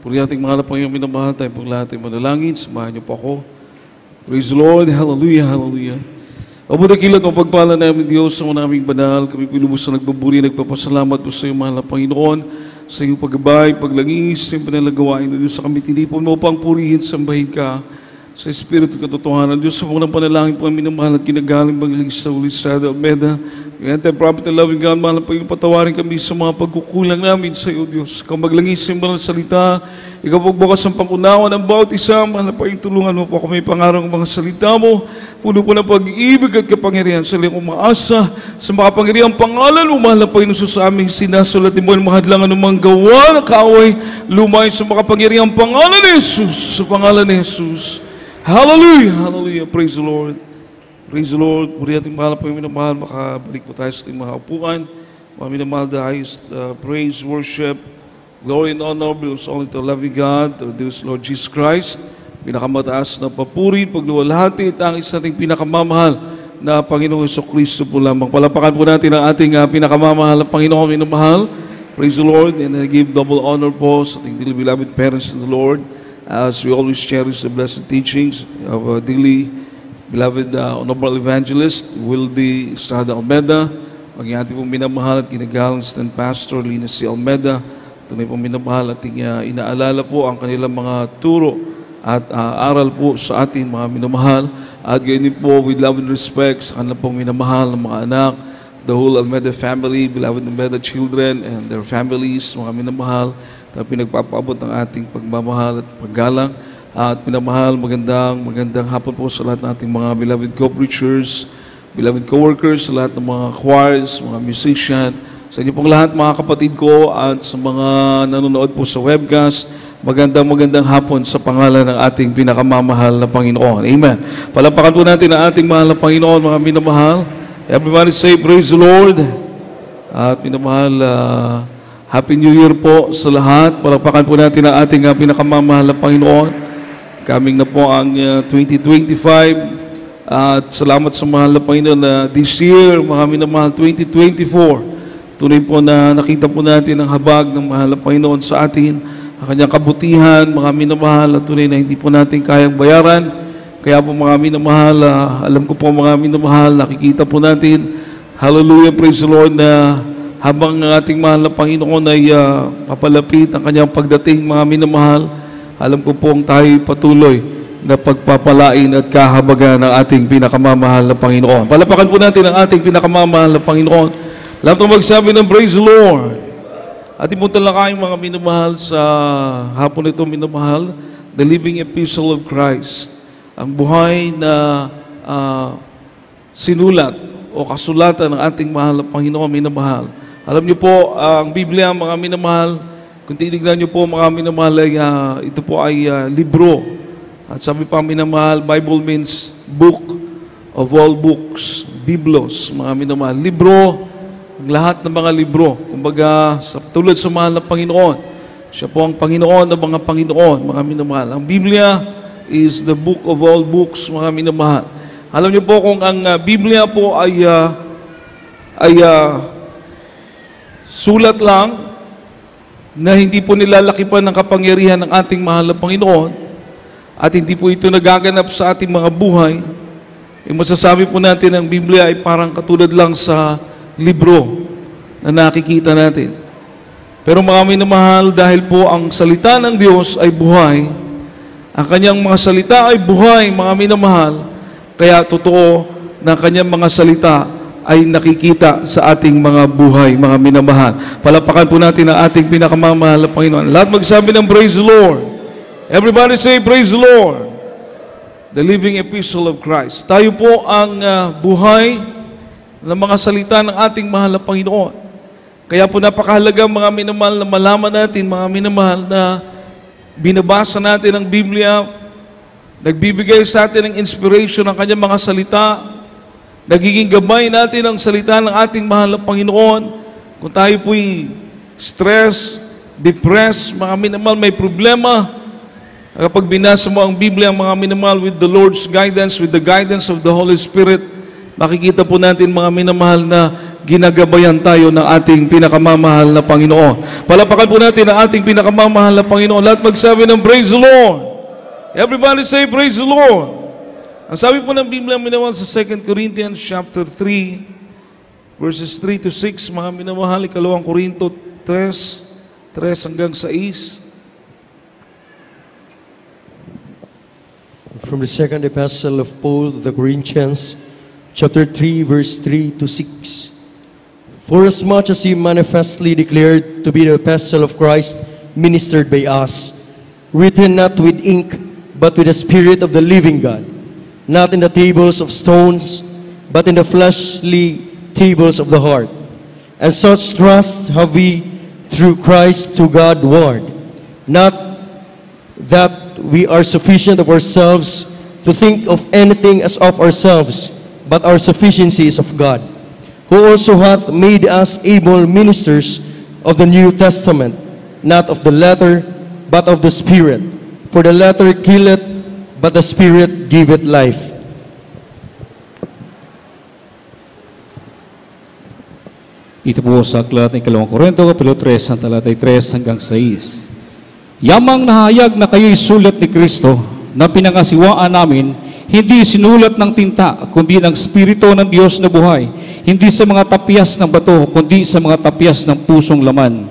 Puri ating mga Panginoon minamahal tayo pong lahat ay manalangin. Samahan niyo po ako. Praise the Lord. Hallelujah, hallelujah. O po dakilat ang pagpala namin Diyos sa naming banal. Kami pinubos na nagbuburi, nagpapasalamat po sa iyo mahal na Panginoon. Sa iyong paggabay, paglangis, sa iyong panalagawain na Diyos sa kami tinipon mo pang purihin, sambahin ka sa Espiritu katotohanan. Diyos sa mga panalangin po ang minamahal at kinagaling Bangilig sa Ulisada Almeda. Ngayon tayo, prophet and loving God, mahal na Panginoon, patawarin kami sa mga pagkukulang namin sa iyo, Diyos. Ikaw maglangis sa mga salita, ikaw pagbukas ang pangunawa ng bawat isa, mahal na Panginoon, tulungan mo po kami pangarang mga salita mo, puno po ng pag-ibig at kapangyarihan sa liyang umaasa, sa makapangyarihan pangalan mo, mahal na Panginoon, sa aming sinasulat mo, mahadlangan ng mga gawa na kaaway, lumay sa makapangyarihan pangalan ni Jesus, sa pangalan ni Jesus. Hallelujah! Hallelujah! Praise the Lord! Praise the Lord! Puri ating mahal po yung minamahal. Makabalik po tayo sa ating mga upuan. Mga minamahal, the highest praise, worship, glory and honor belongs only to loving God, to Deus Lord Jesus Christ. Pinakamataas na papuri, pagluwalhati, tangis nating pinakamamahal na Panginoong Jesucristo po lamang. Palapakan po natin ang ating pinakamamahal na Panginoong minamahal. Praise the Lord, and I give double honor po sa ating dearly beloved parents in the Lord, as we always cherish the blessed teachings of our dearly beloved Honorable Evangelist, Wildy Estrada Almeda, maging ating pong minamahal at kinagalang Stand Pastor Lina C. Almeda, tunay pong minamahal at inaalala po ang kanilang mga turo at aral po sa ating mga minamahal, at gayon din po with love and respect sa kanilang pong minamahal ng mga anak, the whole Almeda family, beloved Almeda children and their families, mga minamahal, na pinagpapaabot ng ating pagmamahal at paggalang at pinamahal. Magandang hapon po sa lahat ng ating mga beloved co-preachers, beloved co-workers, sa lahat ng mga choirs, mga musician, sa inyo pong lahat mga kapatid ko at sa mga nanonood po sa webcast. Magandang hapon sa pangalan ng ating pinakamamahal na Panginoon. Amen. Palapakan po natin ang ating mahal na Panginoon, mga minamahal. Everybody say, praise the Lord. At minamahal, Happy New Year po sa lahat. Palapakan po natin ang ating pinakamamahal na Panginoon. Coming na po ang 2025. At salamat sa mahal na Panginoon na this year, mga minamahal, 2024. Tunay po na nakita po natin ang habag ng mahal na Panginoon sa atin, ang kanyang kabutihan, mga minamahal, at tunay na hindi po natin kayang bayaran. Kaya po mga minamahal, alam ko po mga minamahal, nakikita po natin, hallelujah, praise the Lord, na habang ang ating mahal na Panginoon ay papalapit ang kanyang pagdating, mga minamahal, alam ko pong tayo patuloy na pagpapalain at kahabagan ng ating pinakamamahal na Panginoon. Palapakan po natin ang ating pinakamamahal na Panginoon. Lahat ng magsabi ng praise the Lord. Ating po talakayin mga minamahal sa hapon ito, minamahal, the living epistle of Christ. Ang buhay na sinulat o kasulatan ng ating mahal na Panginoon, minamahal. Alam niyo po, ang Biblia, mga minamahal, kung tinignan niyo po, mga minamahal, ito po ay libro. At sabi pa, minamahal, Bible means book of all books, Biblos, mga minamahal. Libro, ang lahat ng mga libro. Kumbaga, tulad sa mahal na Panginoon, siya po ang Panginoon ng mga Panginoon, mga minamahal. Ang Biblia is the book of all books, mga minamahal. Alam niyo po, kung ang Biblia po ay sulat lang na hindi po nilalakipan ng kapangyarihan ng ating mahal na Panginoon at hindi po ito nagaganap sa ating mga buhay, masasabi po natin ang Biblia ay parang katulad lang sa libro na nakikita natin. Pero mga minamahal, dahil po ang salita ng Diyos ay buhay, ang kanyang mga salita ay buhay, mga minamahal, kaya totoo na ang kanyang mga salita ay nakikita sa ating mga buhay, mga minamahal. Palapakan po natin ang ating pinakamamahal na Panginoon. Lahat magsabi ng praise the Lord. Everybody say praise the Lord. The living epistle of Christ. Tayo po ang buhay ng mga salita ng ating mahal na Panginoon. Kaya po napakahalaga mga minamahal na malaman natin, mga minamahal, na binabasa natin ang Biblia, nagbibigay sa atin ng inspiration ng kanyang mga salita. Nagiging gabay natin ang salita ng ating mahal na Panginoon. Kung tayo po'y stress, depressed, mga minamahal, may problema, kapag binasa mo ang Biblia, mga minamahal, with the Lord's guidance, with the guidance of the Holy Spirit, makikita po natin, mga minamahal, na ginagabayan tayo ng ating pinakamamahal na Panginoon. Palapakan po natin ang ating pinakamamahal na Panginoon. Lahat magsabi ng praise the Lord. Everybody say praise the Lord. Ang sabi po ng Biblia minamahal sa 2 Corinthians chapter 3 verses 3 to 6, mga minamahal, 2 Korinto 3 hanggang 6. From the second epistle of Paul to the Corinthians, chapter 3, verse 3 to 6. For as much as he manifestly declared to be the epistle of Christ, ministered by us, written not with ink, but with the Spirit of the living God, not in the tables of stones, but in the fleshly tables of the heart. And such trust have we through Christ to God ward, not that we are sufficient of ourselves to think of anything as of ourselves, but our sufficiency is of God, who also hath made us able ministers of the New Testament, not of the letter, but of the Spirit. For the letter killeth, but the Spirit giveth life. Ito po sa aklat ng 2 Korinto, kapitulo 3, ang talatay 3 hanggang 6. Yamang nahayag na kayo'y sulat ni Kristo na pinangasiwaan namin, hindi sinulat ng tinta, kundi ng Espiritu ng Diyos na buhay, hindi sa mga tapyas ng bato, kundi sa mga tapyas ng pusong laman.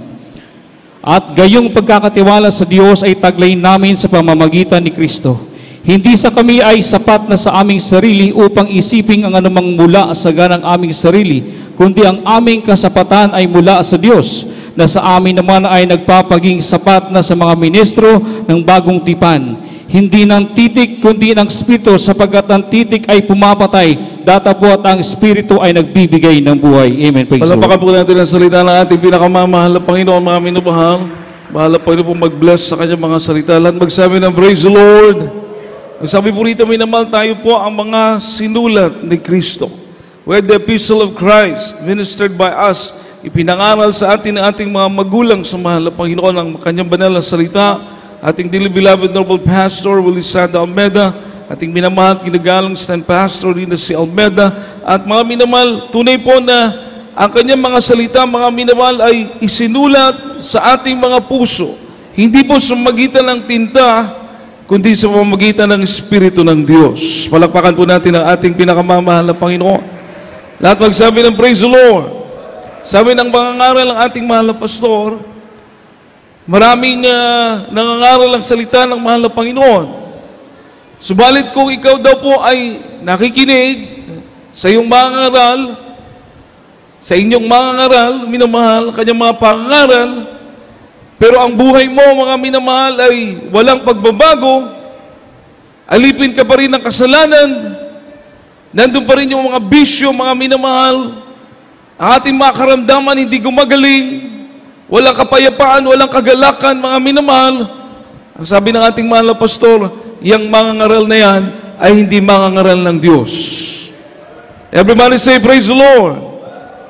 At gayong pagkakatiwala sa Diyos ay taglay namin sa pamamagitan ni Kristo. Hindi sa kami ay sapat na sa aming sarili upang isiping ang anumang mula sa ganang aming sarili, kundi ang aming kasapatan ay mula sa Diyos, na sa amin naman ay nagpapaging sapat na sa mga ministro ng bagong tipan. Hindi ng titik, kundi ng Espiritu, sapagkat ang titik ay pumapatay, datapwat ang Espiritu ay nagbibigay ng buhay. Amen. Palapakan po natin ang salita ng ating pinakamamahal na Panginoon, mga minamahal. Bahala po rin po mag-bless sa kanyang mga salita. Lahat magsabi ng praise the Lord. Ang sabi po rito, minamahal, tayo po ang mga sinulat ni Kristo. Where the epistle of Christ, ministered by us, ipinangaral sa atin ng ating mga magulang sa mahal na Panginoon ang kanyang banal na salita. Ating dearly beloved noble pastor, Willie Sada Almeda, ating minamahal at ginagalang stand pastor rin na si Almeda, at mga minamahal, tunay po na ang kanyang mga salita, mga minamahal, ay isinulat sa ating mga puso. Hindi po sa magitan ng tinta, kundi sa pamamagitan ng Espiritu ng Diyos. Palakpakan po natin ang ating pinakamamahal na Panginoon. Lahat magsabi ng praise the Lord. Sabi ng mangangaral ng ating mahal na pastor, maraming nangangaral ang salita ng mahal na Panginoon. Subalit kung ikaw daw po ay nakikinig sa iyong mangangaral, sa inyong mangangaral, minamahal, kanyang mga pangangaral, pero ang buhay mo, mga minamahal, ay walang pagbabago, alipin ka pa rin ng kasalanan, nandun pa rin yung mga bisyo, mga minamahal, ang ating mga karamdaman hindi gumagaling, walang kapayapaan, walang kagalakan, mga minamahal. Ang sabi ng ating mahal na pastor, yung mangangaral na yan ay hindi mangangaral ng Diyos. Everybody say, praise the Lord.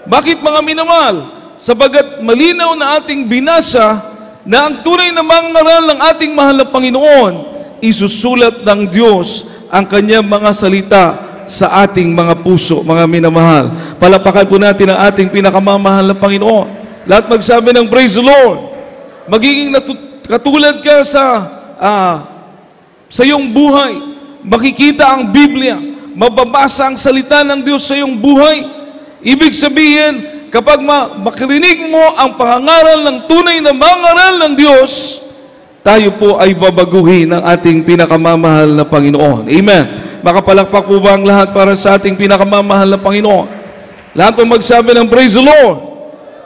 Bakit, mga minamahal? Sabagat malinaw na ating binasa na ang tunay na mangangaral ng ating mahal na Panginoon, isusulat ng Diyos ang kanyang mga salita sa ating mga puso, mga minamahal. Palapakan po natin ang ating pinakamamahal na Panginoon. Lahat magsabi ng praise the Lord. Magiging katulad ka sa iyong buhay. Makikita ang Biblia. Mababasa ang salita ng Diyos sa iyong buhay. Ibig sabihin, kapag makirinig mo ang pangangaral ng tunay na mangaral ng Diyos, tayo po ay babaguhin ng ating pinakamamahal na Panginoon. Amen. Makapalakpak po ba ang lahat para sa ating pinakamamahal na Panginoon? Lahat po magsabi ng praise the Lord.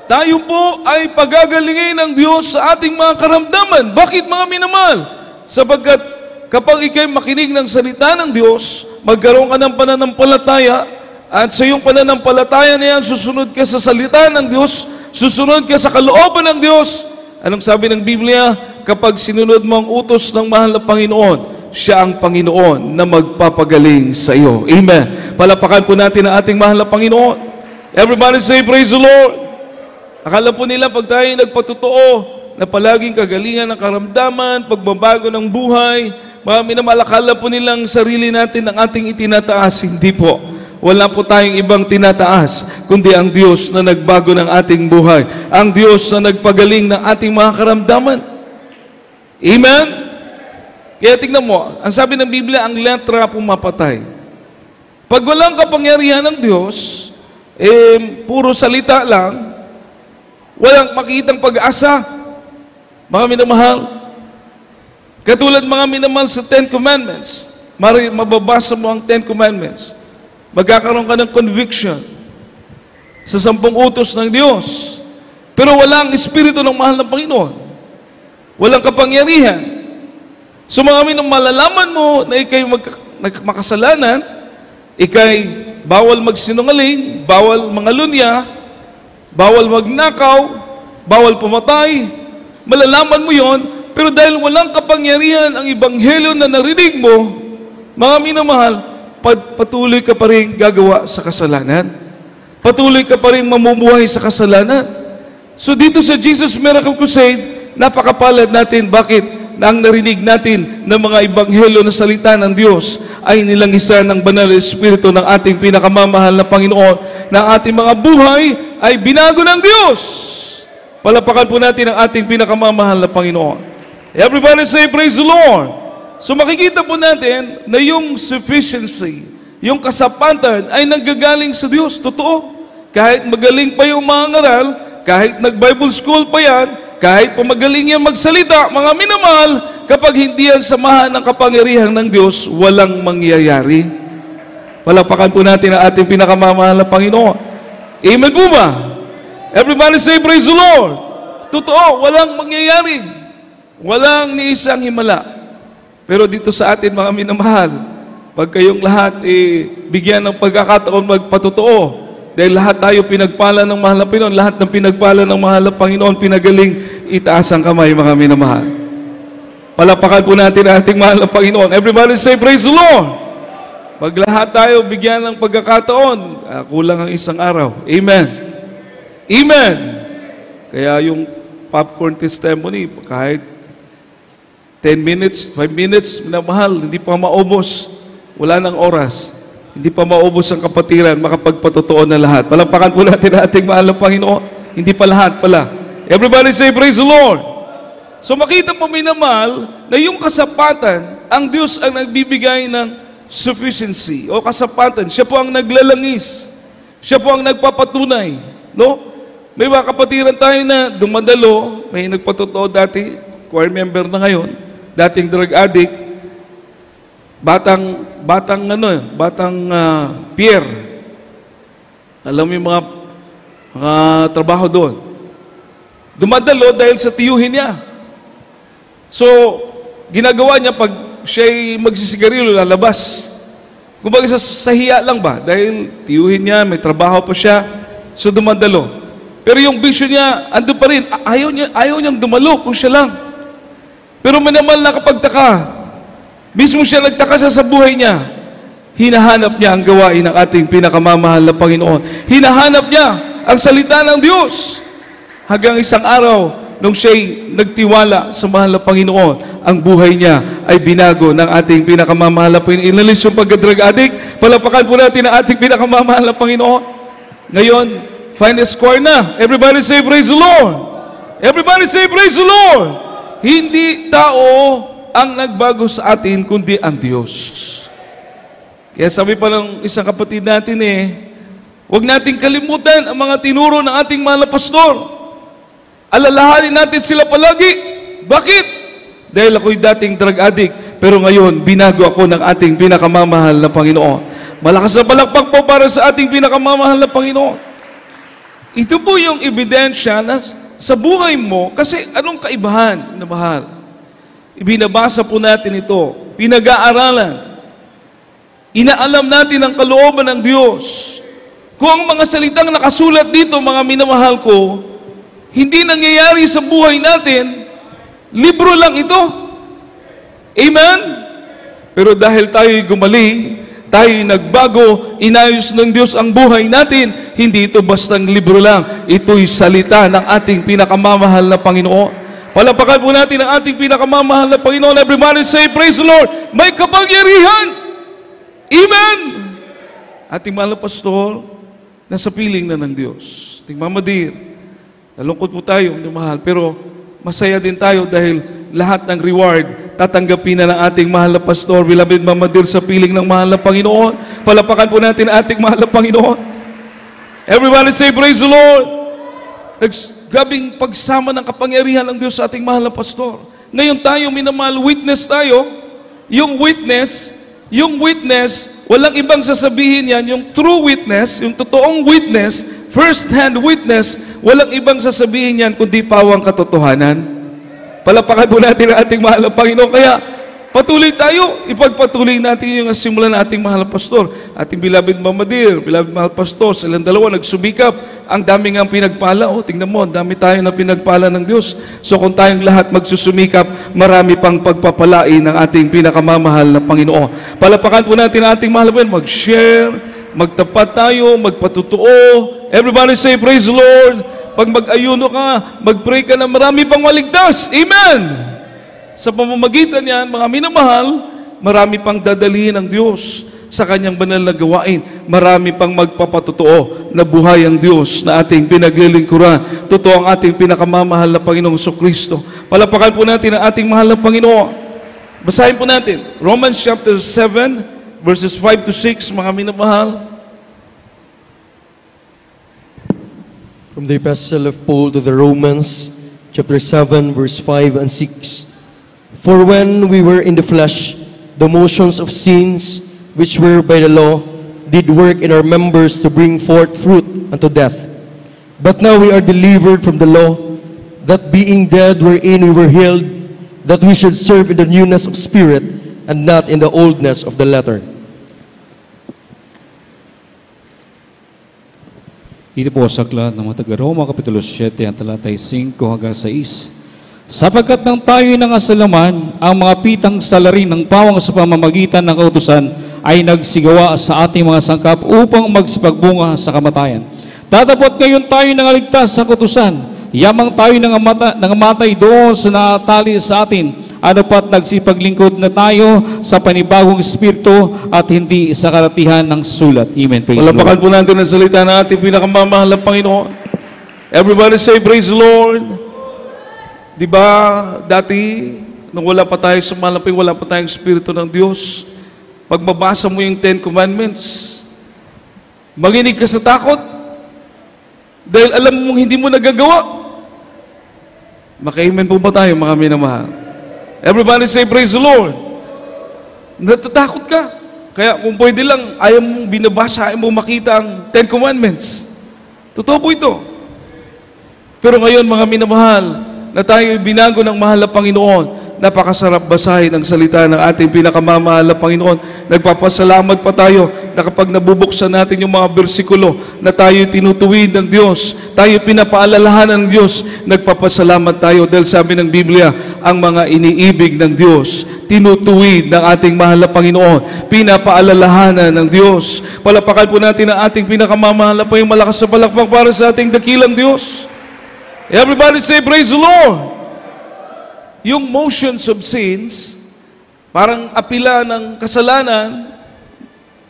Tayo po ay pagagalingin ng Diyos sa ating mga karamdaman. Bakit, mga minamahal? Sapagkat kapag ikay makinig ng salita ng Diyos, magkaroon ka ng pananampalataya, at sa iyong pananampalataya na yan, susunod ka sa salita ng Diyos, susunod ka sa kalooban ng Diyos. Anong sabi ng Biblia? Kapag sinunod mo ang utos ng mahal na Panginoon, siya ang Panginoon na magpapagaling sa iyo. Amen. Palapakan po natin ang ating mahal na Panginoon. Everybody say, praise the Lord. Akala po nila pag tayo nagpatotoo na palaging kagalingan ng karamdaman, pagbabago ng buhay, mga minamahal, akala po nilang sarili natin ang ating itinataas. Hindi po. Wala po tayong ibang tinataas, kundi ang Diyos na nagbago ng ating buhay. Ang Diyos na nagpagaling ng ating mga karamdaman. Amen? Kaya tingnan mo, ang sabi ng Biblia, ang letra pumapatay. Pag walang kapangyarihan ng Diyos, puro salita lang, walang makitang pag-asa. Mga minamahal, katulad mga minamahal sa Ten Commandments, mababasa mo ang Ten Commandments, magkakaroon ka ng conviction sa 10 utos ng Diyos. Pero walang espiritu ng mahal ng Panginoon. Walang kapangyarihan. So mga minamahal, malalaman mo na ikay makasalanan, ikay bawal magsinungaling, bawal mangalunya, bawal magnakaw, bawal pumatay. Malalaman mo yon, pero dahil walang kapangyarihan ang ebanghelyo na narinig mo, mga minamahal, patuloy ka pa rin gagawa sa kasalanan. Patuloy ka pa rin mamumuhay sa kasalanan. So dito sa Jesus Miracle Crusade, napakapalad natin. Bakit? Na ang narinig natin ng mga ebanghelyo na salita ng Diyos ay nilangisan ng banal na Espiritu ng ating pinakamamahal na Panginoon, na ating mga buhay ay binago ng Diyos. Palapakan po natin ang ating pinakamamahal na Panginoon. Everybody say, praise the Lord. So makikita po natin na yung sufficiency, yung kasapatan ay nanggagaling sa Diyos. Totoo. Kahit magaling pa yung mga ngaral, kahit nag-Bible school pa yan, kahit pa magaling yan magsalita, mga minamahal, kapag hindi yan samahan ng kapangyarihan ng Diyos, walang mangyayari. Palapakan po natin ang ating pinakamamahal na Panginoon. Amen po ba? Everybody say, praise the Lord. Totoo, walang mangyayari. Walang ni isang himala. Pero dito sa atin, mga minamahal, pag kayong lahat bigyan ng pagkakataon magpatotoo, dahil lahat tayo pinagpala ng mahal na Panginoon, lahat ng pinagpala ng mahal na Panginoon, pinagaling, itaas ang kamay, mga minamahal. Palapakan po natin ang ating mahal na Panginoon. Everybody say, praise the Lord. Pag lahat tayo bigyan ng pagkakataon, kulang ang isang araw. Amen. Amen. Kaya yung popcorn testimony, kahit 10 minutes, 5 minutes, minamahal, hindi pa maubos. Wala nang oras. Hindi pa maubos ang kapatiran, makapagpatotoo na lahat. Palapakan po natin ang ating mahal na Panginoon. Hindi pa lahat pala. Everybody say, praise the Lord. So makita mo, minamahal, na yung kasapatan, ang Diyos ang nagbibigay ng sufficiency o kasapatan. Siya po ang naglalangis. Siya po ang nagpapatunay. No? May mga kapatiran tayo na dumadalo, may nagpatotoo dati, choir member na ngayon, dating drug addict, batang Pierre. Alam mo yung mga trabaho doon. Dumadalo dahil sa tiyuhin niya. So, ginagawa niya pag siya'y magsisigarilyo, lalabas. Kumbaga sa hiya lang ba? Dahil tiyuhin niya, may trabaho pa siya, so dumadalo. Pero yung bisyo niya, ando pa rin. Ayaw niyang dumalo kung siya lang. Pero manamal na kapagtaka, mismo siya nagtaka sa buhay niya. Hinahanap niya ang gawain ng ating pinakamamahal na Panginoon. Hinahanap niya ang salita ng Diyos. Hanggang isang araw, nung siya'y nagtiwala sa mahal na Panginoon, ang buhay niya ay binago ng ating pinakamamahal na Panginoon. Inalis yung pagka-drug addict. Palapakan po natin ang ating pinakamamahal na Panginoon. Ngayon, final score na. Everybody say, praise the Lord. Everybody say, praise the Lord. Hindi tao ang nagbago sa atin, kundi ang Diyos. Kaya sabi pa ng isang kapatid natin huwag nating kalimutan ang mga tinuro ng ating mahal na pastor. Alalahanin natin sila palagi. Bakit? Dahil ako'y dating drug addict, pero ngayon, binago ako ng ating pinakamamahal na Panginoon. Malakas na palakpak po para sa ating pinakamamahal na Panginoon. Ito po yung ebidensya na sa buhay mo, kasi anong kaibahan na mahal? Ibinabasa po natin ito, pinag-aaralan. Inaalam natin ang kalooban ng Diyos. Kung ang mga salitang nakasulat dito, mga minamahal ko, hindi nangyayari sa buhay natin, libro lang ito. Amen? Pero dahil tayo'y gumaling, tayo'y nagbago, inayos ng Diyos ang buhay natin, hindi ito bastang libro lang. Ito'y salita ng ating pinakamamahal na Panginoon. Palapakan po natin ang ating pinakamamahal na Panginoon. Everybody say, praise the Lord. May kapangyarihan. Amen. ating mahal na pastor, nasa piling na ng Diyos. Ating Mama Dir, nalungkot po tayo, mahal, pero masaya din tayo dahil lahat ng reward tatanggapin na ng ating mahal na pastor. Beloved Mama Dir, sa piling ng mahal na Panginoon. Palapakan po natin ang ating mahal na Panginoon. Everybody say, praise the Lord. Grabing pagsama ng kapangyarihan ng Diyos sa ating mahal na pastor. Ngayon tayo, minamahal, witness tayo. Yung witness, walang ibang sasabihin yan. Yung true witness, yung totoong witness, first-hand witness, walang ibang sasabihin yan kundi pawang katotohanan. Palapakan po natin ang ating mahal na Panginoon. Kaya patuloy tayo, ipagpatuloy natin yung simulan ng ating mahal na pastor. Ating beloved Mama Dir, beloved mahal pastor, silang dalawa nagsumikap. Ang dami nga pinagpala. Tingnan mo, dami tayo na pinagpala ng Diyos. So kung tayong lahat magsusumikap, marami pang pagpapalain ng ating pinakamamahal na Panginoon. Palapakan po natin ang ating mahal na Panginoon. Mag-share, magtapat tayo, magpatutuo. Everybody say, praise the Lord. Pag mag-ayuno ka, mag-pray ka na marami pang maligtas. Amen! Sa pamamagitan yan, mga minamahal, marami pang dadalhin ng Diyos sa kanyang banal na gawain. Marami pang magpapatotoo na buhay ang Diyos na ating pinaglilingkuran. Totoo ang ating pinakamamahal na Panginoong Kristo. Palapakan po natin ang ating mahal na Panginoon. Basahin po natin. Romans chapter 7, verses 5 to 6, mga minamahal. From the Epistle of Paul to the Romans, chapter 7, verse 5 and 6. For when we were in the flesh, the motions of sins, which were by the law, did work in our members to bring forth fruit unto death. But now we are delivered from the law, that being dead wherein we were healed, that we should serve in the newness of spirit, and not in the oldness of the letter. Ito po sa aklat ng mga taga-Roma, Kapitulo 7, ang talatay 5 hanggang 6. Sapagkat nang tayo'y nangasalaman, ang mga pitang salarin ng pawang sa pamamagitan ng kautusan ay nagsigawa sa ating mga sangkap upang magsipagbunga sa kamatayan. Tatapot ngayon tayo nangaligtas sa kautusan, yamang tayo nangamatay doon sa natali sa atin, ano pat nagsipaglingkod na tayo sa panibagong espiritu at hindi sa karatihan ng sulat. Amen. Praise the Lord. Palapakan po natin ang salita ng ating pinakamamahal na Panginoon. Everybody say, praise the Lord. Diba, dati, nung wala pa tayo sa malapit, wala pa tayong Espiritu ng Diyos, pag mabasa mo yung 10 Commandments, manginig ka sa takot, dahil alam mong hindi mo nagagawa. Maka-amen po ba tayo, mga minamahal? Everybody say, praise the Lord. Natatakot ka. Kaya kung pwede lang, ayaw mong binabasa, ayaw mong makita ang 10 Commandments. Totoo po ito. Pero ngayon, mga minamahal, na tayo binago ng mahal na Panginoon, napakasarap basahin ang salita ng ating pinakamamahal na Panginoon. Nagpapasalamat pa tayo na kapag nabubuksan natin yung mga bersikulo na tayo tinutuwid ng Diyos, tayo pinapaalalahanan ng Diyos, nagpapasalamat tayo dahil sabi ng Biblia, ang mga iniibig ng Diyos, tinutuwid ng ating mahal na Panginoon, pinapaalalahanan ng Diyos. Palapakan po natin ang ating pinakamamahal na Panginoon, malakas sa palakpak para sa ating dakilang Diyos. Everybody say, praise the Lord. Yung motions of sins, parang apila ng kasalanan,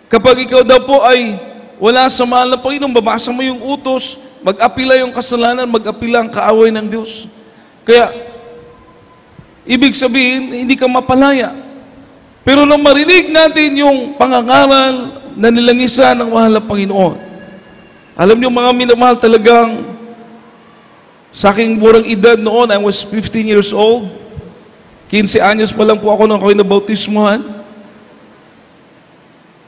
kapag ikaw daw po ay wala sa mahal na Panginoon, babasa mo yung utos, mag-apila yung kasalanan, mag-apila ang kaaway ng Diyos. Kaya, ibig sabihin, hindi ka mapalaya. Pero nung marinig natin yung pangangaral na nilangisan ng mahal na Panginoon, alam niyo mga minamahal, talagang sa aking murang edad noon, I was 15 years old. 15 anyos pa lang po ako nung ako'y nabautismuhan.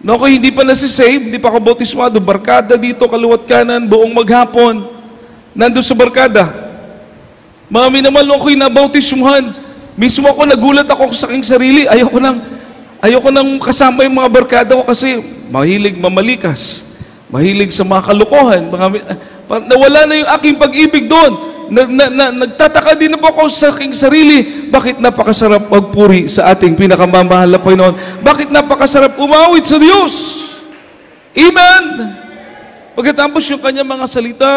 Noong ako hindi pa nasisave, hindi pa ako bautismuhan, barkada dito, kaluwat kanan, buong maghapon. Nandun sa barkada. Mga minamahal, noong ako'y nabautismuhan, mismo ako, nagulat ako sa aking sarili. Ayoko nang kasama yung mga barkada ko kasi mahilig mamalikas. Mahilig sa mga kalokohan. Nawala na yung aking pag-ibig doon. Nagtataka din na po ako sa aking sarili. Bakit napakasarap magpuri sa ating pinakamamahal na Panginoon? Bakit napakasarap umawit sa Diyos? Amen! Pagkatapos yung kanyang mga salita,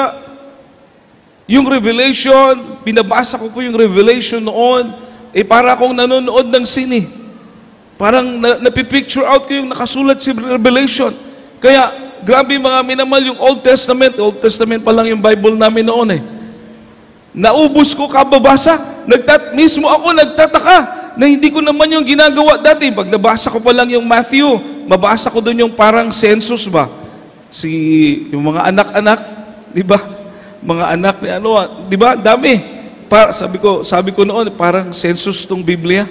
yung revelation, binabasa ko po yung revelation noon, para akong nanonood ng sine. Parang napipicture out ko yung nakasulat sa revelation. Kaya, grabe mga minamahal, yung Old Testament pa lang yung Bible namin noon eh. Naubos ko kababasa. Mismo ako nagtataka na hindi ko naman yung ginagawa dati. Pag nabasa ko pa lang yung Matthew, mabasa ko doon yung parang census ba? Yung mga anak-anak, di ba? Mga anak ni ano, di ba? Dami. Sabi ko noon, parang census tong Biblia.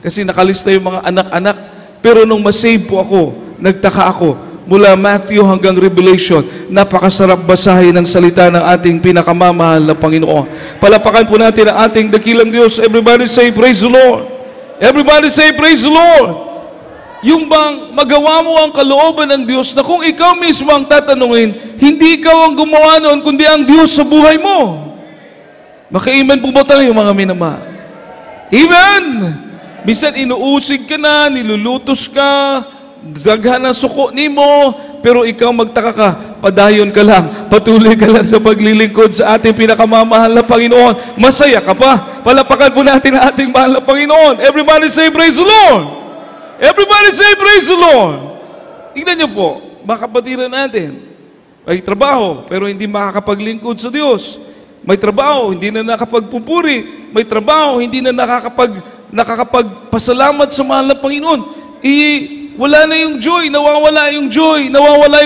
Kasi nakalista yung mga anak-anak. Pero nung masave po ako, nagtaka ako. Mula Matthew hanggang Revelation, napakasarap basahin ng salita ng ating pinakamamahal na Panginoon. Palapakan po natin ang ating dakilang Diyos. Everybody say, praise the Lord. Everybody say, praise the Lord. Yung bang magawa mo ang kalooban ng Diyos na kung ikaw mismo ang tatanungin, hindi ikaw ang gumawa noon, kundi ang Diyos sa buhay mo. Maka-amen po ba tayo mga minamahal? Amen! Bisan inuusig ka na, nilulutos ka, daghan ang suko nimo, pero ikaw magtaka ka, padayon ka lang, patuloy ka lang sa paglilingkod sa ating pinakamamahal na Panginoon. Masaya ka pa. Palapakan po natin ang ating mahal na Panginoon. Everybody say praise the Lord. Everybody say praise the Lord. Tingnan niyo po, mga kapatiran natin, may trabaho, pero hindi makakapaglingkod sa Diyos. May trabaho, hindi na nakapagpupuri. May trabaho, hindi na nakakapagpasalamat sa mahal na Panginoon. Wala na yung joy, nawawala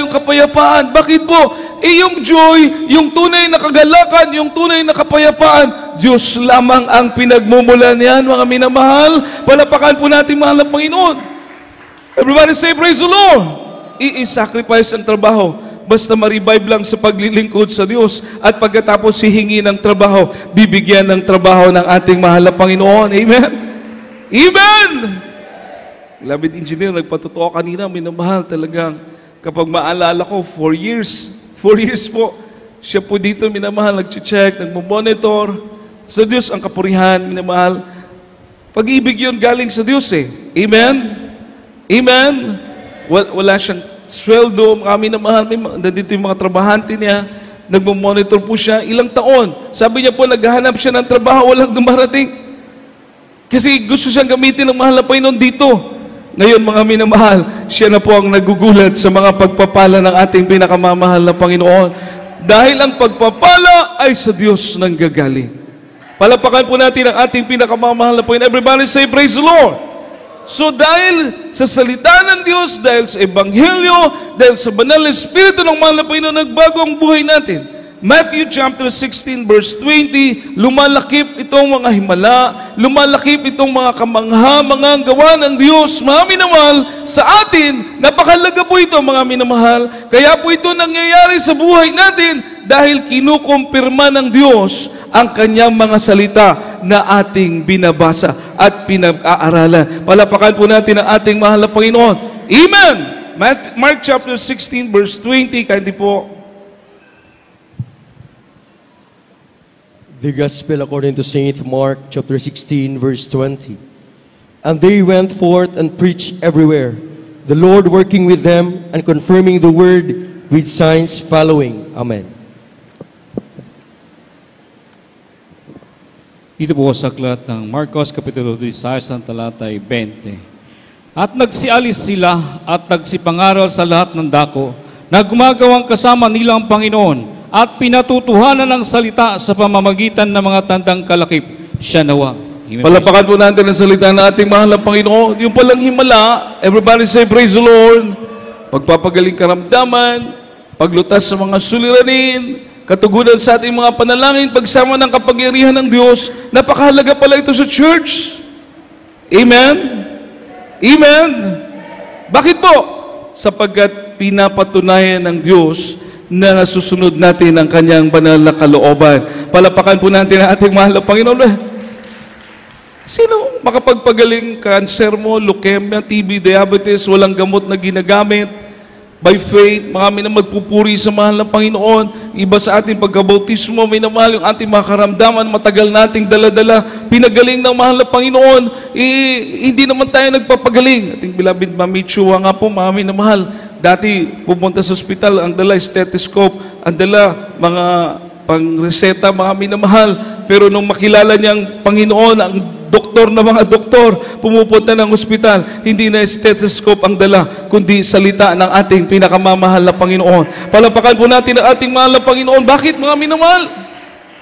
yung kapayapaan. Bakit po? Yung joy, yung tunay na kagalakan, yung tunay na kapayapaan, Diyos lamang ang pinagmumula niyan, mga minamahal. Palapakan po natin, mahal na Panginoon. Everybody say, praise the Lord. I-sacrifice ang trabaho. Basta ma-revive lang sa paglilingkod sa Diyos. At pagkatapos hihingi ng trabaho, bibigyan ng trabaho ng ating mahal na Panginoon. Amen? Amen! Beloved engineer, nagpatotoo kanina, minamahal talagang kapag maalala ko, 4 years po, siya po dito, minamahal, nag-check, nagmo-monitor. Sa Diyos ang kapurihan, minamahal. Pag-ibig yun galing sa Diyos eh. Amen? Amen? Wala siyang sweldo, kami na mahal, nandito yung mga trabahante niya, nagmo-monitor po siya, ilang taon. Sabi niya po, naghahanap siya ng trabaho, walang dumarating. Kasi gusto siyang gamitin ng mahal na Panginoon dito. Ngayon, mga minamahal, siya na po ang nagugulat sa mga pagpapala ng ating pinakamamahal na Panginoon. Dahil ang pagpapala ay sa Diyos nang gagaling. Palapakan po natin ang ating pinakamamahal na Panginoon. Everybody say, praise the Lord. So dahil sa salita ng Diyos, dahil sa Ebanghelyo, dahil sa banal na Espiritu ng mahal na Panginoon, nagbago ang buhay natin. Matthew chapter 16 verse 20, lumalakip itong mga himala, lumalakip itong mga kamangha-mangang gawa ng Diyos, mga minamahal, sa atin. Napakalaga po ito, mga minamahal. Kaya po ito nangyayari sa buhay natin dahil kinukumpirma ng Diyos ang kanyang mga salita na ating binabasa at pinag-aaralan. Palapakan po natin ang ating mahal na Panginoon. Amen! Mark chapter 16 verse 20, kandi po. The Gospel according to Saint Mark, chapter 16, verse 20. And they went forth and preached everywhere, the Lord working with them and confirming the word with signs following. Amen. Ito po sa aklat ng Marcos, Kapitulo 16, ang talatay 20. At nagsialis sila at nagsipangaral sa lahat ng dako na gumagawang kasama nila ang Panginoon at pinatutuhanan ng salita sa pamamagitan ng mga tandang kalakip. Siya nawa. Palapakan po natin ang salita ng ating mahal na Panginoon. Yung palang himala, everybody say, praise the Lord. Pagpapagaling karamdaman, paglutas sa mga suliranin, katugunan sa ating mga panalangin, pagsama ng kapangyarihan ng Diyos. Napakahalaga pala ito sa church. Amen? Amen? Bakit po? Sapagkat pinapatunayan ng Diyos na nasusunod natin ang kanyang banal na kalooban. Palapakan po natin ang ating mahal na Panginoon. Sino makapagpagaling cancer mo, leukemia, TB, diabetes, walang gamot na ginagamit? By faith, marami na magpupuri sa mahal ng Panginoon. Iba sa ating pagkabautismo, may namahal yung ating mga karamdaman, matagal nating dala-dala, pinagaling ng mahal ng Panginoon. Hindi naman tayo nagpapagaling. Ating beloved Mami Chua nga po, marami na mahal. Dati, pupunta sa ospital, ang dala stethoscope, ang dala mga pang-reseta, mga minamahal. Pero nung makilala niyang Panginoon, ang doktor na mga doktor, pumupunta ng ospital, hindi na stethoscope ang dala, kundi salita ng ating pinakamamahal na Panginoon. Palapakan po natin ang ating mahal na Panginoon. Bakit mga minamahal?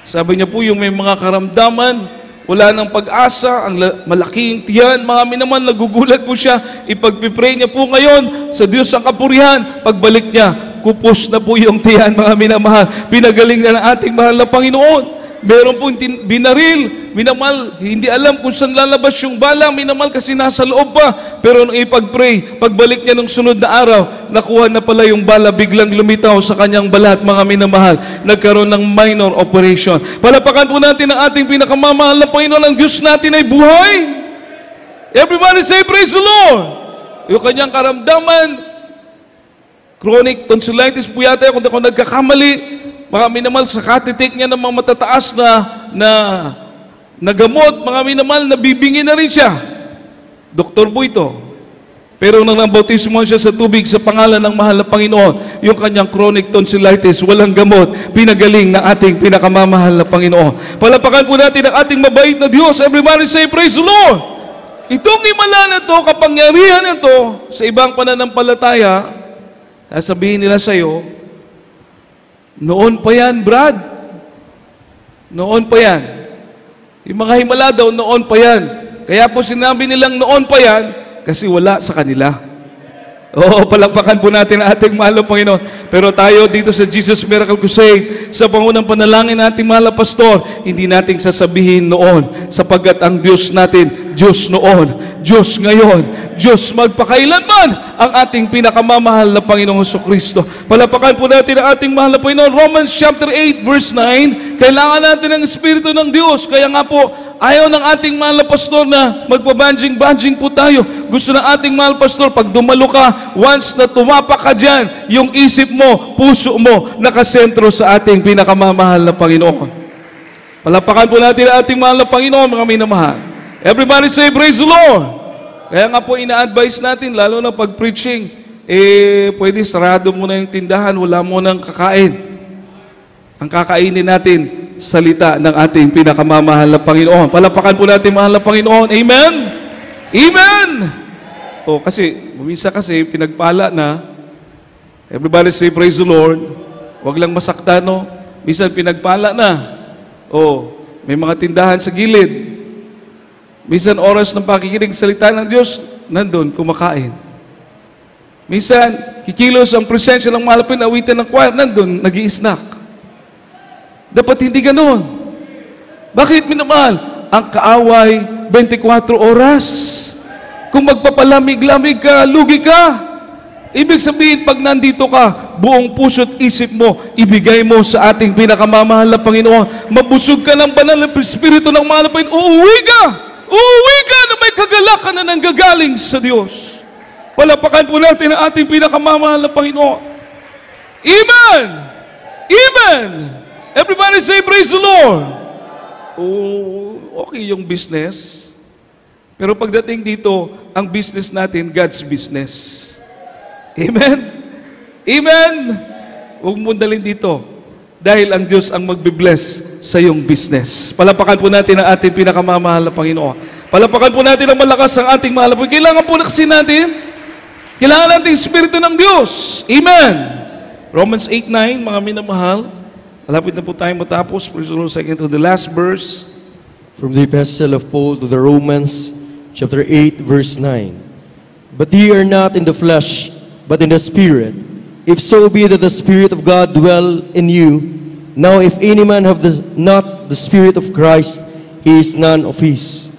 Sabi niya po, yung may mga karamdaman, wala ng pag-asa, ang malaking tiyan, mga minamahal, nagugulat po siya, ipagpipray niya po ngayon sa Diyos ang kapurihan. Pagbalik niya, kupos na po yung tiyan, mga minamahal. Pinagaling na ng ating mahal na Panginoon. Meron pong binaril, minamahal, hindi alam kung saan lalabas yung bala, minamahal, kasi nasa loob pa. Pero nung ipag-pray, pagbalik niya nung sunod na araw, nakuha na pala yung bala, biglang lumitaw sa kanyang balat, mga minamahal. Nagkaroon ng minor operation. Palapakan po natin ang ating pinakamamahal na Panginoon. Ang Diyos natin ay buhay. Everybody say, praise the Lord. Yung kanyang karamdaman, chronic tonsillitis po yata, kung ako nagkakamali, mga minamahal, sa katitik niya ng mga matataas na gamot, mga minamahal, nabibingi na rin siya. Doktor po ito. Pero nang nabautismo siya sa tubig sa pangalan ng mahal na Panginoon, yung kanyang chronic tonsillitis, walang gamot, pinagaling ng ating pinakamamahal na Panginoon. Palapakan po natin ang ating mabait na Diyos. Everybody say, praise the Lord! Itong himala na ito, kapangyarihan na ito, sa ibang pananampalataya, sasabihin nila sa iyo, noon pa yan, Brad. Noon pa yan. Yung mga himala daw, noon pa yan. Kaya po sinabi nilang noon pa yan, kasi wala sa kanila. Oo, palapakan po natin ang ating mahal na Panginoon. Pero tayo dito sa Jesus Miracle Crusade, sa pangunang panalangin nating mahal na pastor, hindi nating sasabihin noon, sapagkat ang Diyos natin, Diyos noon, Diyos ngayon, Diyos magpakailanman, ang ating pinakamamahal na Panginoong Jesucristo. Palapakan po natin ang ating mahal na Panginoon. Romans chapter 8 verse 9, kailangan natin ng Espiritu ng Diyos. Kaya nga po, ayaw ng ating mahal na pastor na magpabanjing-banjing po tayo. Gusto ng ating mahal pastor, pag dumalo ka, once na tumapak ka dyan, yung isip mo, puso mo, nakasentro sa ating pinakamamahal na Panginoon. Palapakan po natin ang ating mahal na Panginoon, mga minamahal. Everybody say, praise the Lord! Kaya nga po ina-advise natin, lalo na pag preaching, pwede sarado muna yung tindahan, wala munang kakain. Ang kakainin natin, salita ng ating pinakamamahal na Panginoon. Palapakan po natin, mahal na Panginoon. Amen? Amen! O kasi, minsan kasi, pinagpala na, everybody say, praise the Lord. Huwag lang masakta, no? Minsan pinagpala na. O, may mga tindahan sa gilid. Minsan oras ng pakikinig salita ng Diyos, nandun, kumakain. Minsan, kikilos ang presensya ng malapit na awitan ng choir, nandun, nag-i-snack. Dapat hindi ganoon. Bakit, minamahal? Ang kaaway, 24 oras. Kung magpapalamig-lamig ka, lugi ka. Ibig sabihin, pag nandito ka, buong puso't isip mo, ibigay mo sa ating pinakamamahal na Panginoon. Mabusog ka ng banal na Espiritu ng mahal na Panginoon, uuwi ka! Uuwi ka na may kagalakan na nanggagaling sa Diyos. Palapakan po natin ang ating pinakamamahal na Panginoon. Amen! Amen! Everybody say, praise the Lord! Oh, okay yung business. Pero pagdating dito, ang business natin, God's business. Amen? Amen! Huwag mo dalhin dito. Dahil ang Diyos ang magbe-bless sa iyong business. Palapakan po natin ang ating pinakamamahal na Panginoon. Palapakan po natin ang malakas ang ating mahal na Panginoon. Kailangan po na kasi natin, kailangan natin yung Espiritu ng Diyos. Amen! Romans 8:9, mga minamahal. Malapit na po tayo matapos. Praise the Lord, second to the last verse. From the Epistle of Paul to the Romans, chapter 8, verse 9. But ye are not in the flesh, but in the Spirit. If so be that the Spirit of God dwell in you. Now if any man have not the Spirit of Christ, he is none of his.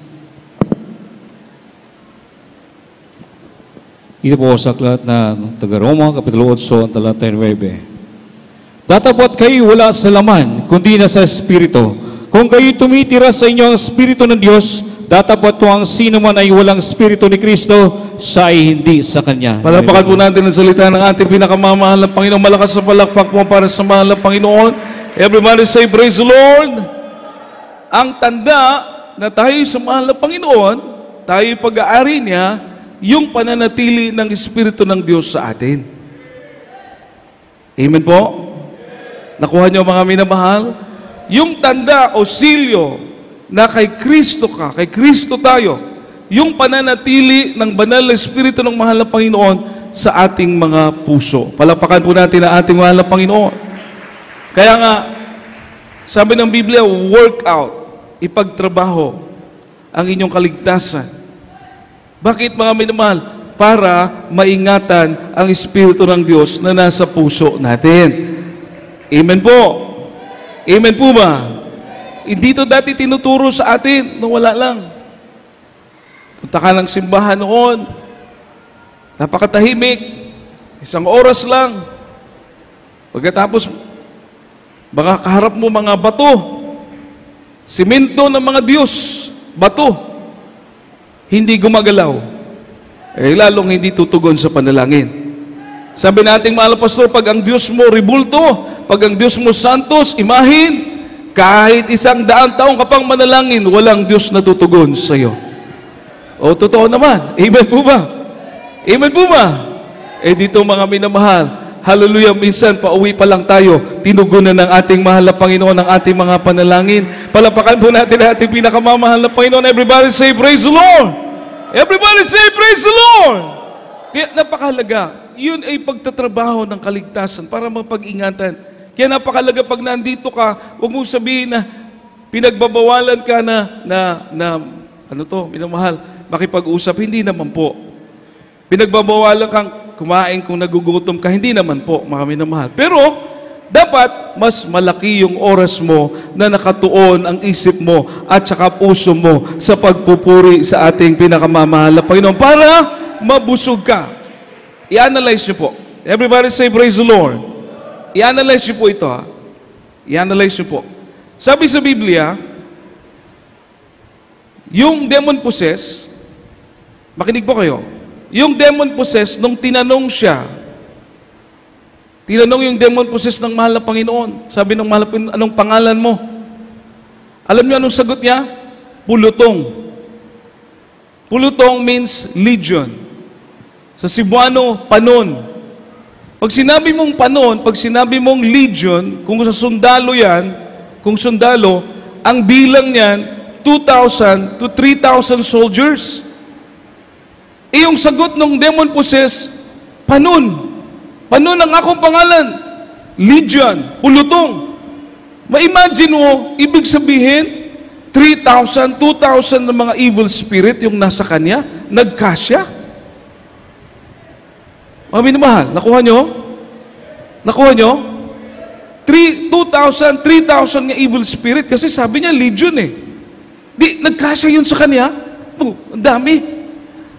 Ito po sa aklat na taga-Roma, Kapitulo 8, ang talata 9. Datapot kayo wala sa laman, kundi na sa Espiritu. Kung kayo tumitira sa inyo ang Espiritu ng Diyos, datapot kung ang sino man ay walang Espiritu ni Kristo, siya ay hindi sa Kanya. Palapakan po natin ang salita ng ating pinakamamahal na Panginoon. Malakas sa palakpak mo para sa mahal na Panginoon. Everybody say, praise the Lord! Ang tanda na tayo sa mahal na Panginoon, tayo pag-aari niya, yung pananatili ng Espiritu ng Diyos sa atin. Amen po? Nakuha niyo mga minamahal? Yung tanda o silyo na kay Kristo ka, kay Kristo tayo, yung pananatili ng banal na Espiritu ng mahal na Panginoon sa ating mga puso. Palapakan po natin ang ating mahal na Panginoon. Kaya nga, sabi ng Biblia, work out, ipagtrabaho ang inyong kaligtasan. Bakit mga minamahal? Para maingatan ang Espiritu ng Diyos na nasa puso natin. Amen po. Amen po ba? Hindi to dati tinuturo sa atin na wala lang. Punta ka ng simbahan noon, napakatahimik, 1 oras lang. Pagkatapos, baka kaharap mo mga bato, simento ng mga Diyos, bato, hindi gumagalaw. Lalong hindi tutugon sa panalangin. Sabi nating mahal na pastor, pag ang Diyos mo ribulto, pag ang Diyos mo santos, imahin, kahit 100 taong ka pang manalangin, walang Diyos na tutugon sa iyo. O, totoo naman. Amen po ba? Amen po ba? Dito mga minamahal, hallelujah, minsan pauwi pa lang tayo, tinugunan ng ating mahal na Panginoon ang ating mga panalangin. Palapakan po natin ang ating pinakamamahal na Panginoon. Everybody say, praise the Lord! Everybody say, praise the Lord! Kaya napakahalaga, yun ay pagtatrabaho ng kaligtasan para mapag-ingatan. Kaya napakahalaga pag nandito ka, huwag mong sabihin na pinagbabawalan ka minamahal, makipag-usap. Hindi naman po. Pinagbabawalan kang kumain kung nagugutom ka. Hindi naman po, mga minamahal. Pero, dapat mas malaki yung oras mo na nakatuon ang isip mo at saka puso mo sa pagpupuri sa ating pinakamamahal na Panginoon para mabusog ka. I-analyze nyo po. Everybody say, praise the Lord. I-analyze nyo po ito, ha? I-analyze nyo po. Sabi sa Biblia, yung demon possessed, makinig po kayo, yung demon possessed, nung tinanong yung demon possessed ng mahal na Panginoon, sabi ng mahal na Panginoon, anong pangalan mo? Alam niyo anong sagot niya? Pulutong. Pulutong means legion. Sa Cebuano, panon. Pag sinabi mong panon, pag sinabi mong legion, kung sa sundalo yan, kung sundalo, ang bilang niyan, 2,000 to 3,000 soldiers. Yung sagot ng demon possessed, panon. Panon ang akong pangalan. Legion, pulutong. Ma-imagine mo, ibig sabihin, 3,000, 2,000 ng mga evil spirit yung nasa kanya, nagkasya. Mga minamahal, nakuha nyo? Nakuha nyo? 2,000, 3,000 nga evil spirit kasi sabi niya, legion eh. Di, nagkasya yun sa kanya. Ang dami.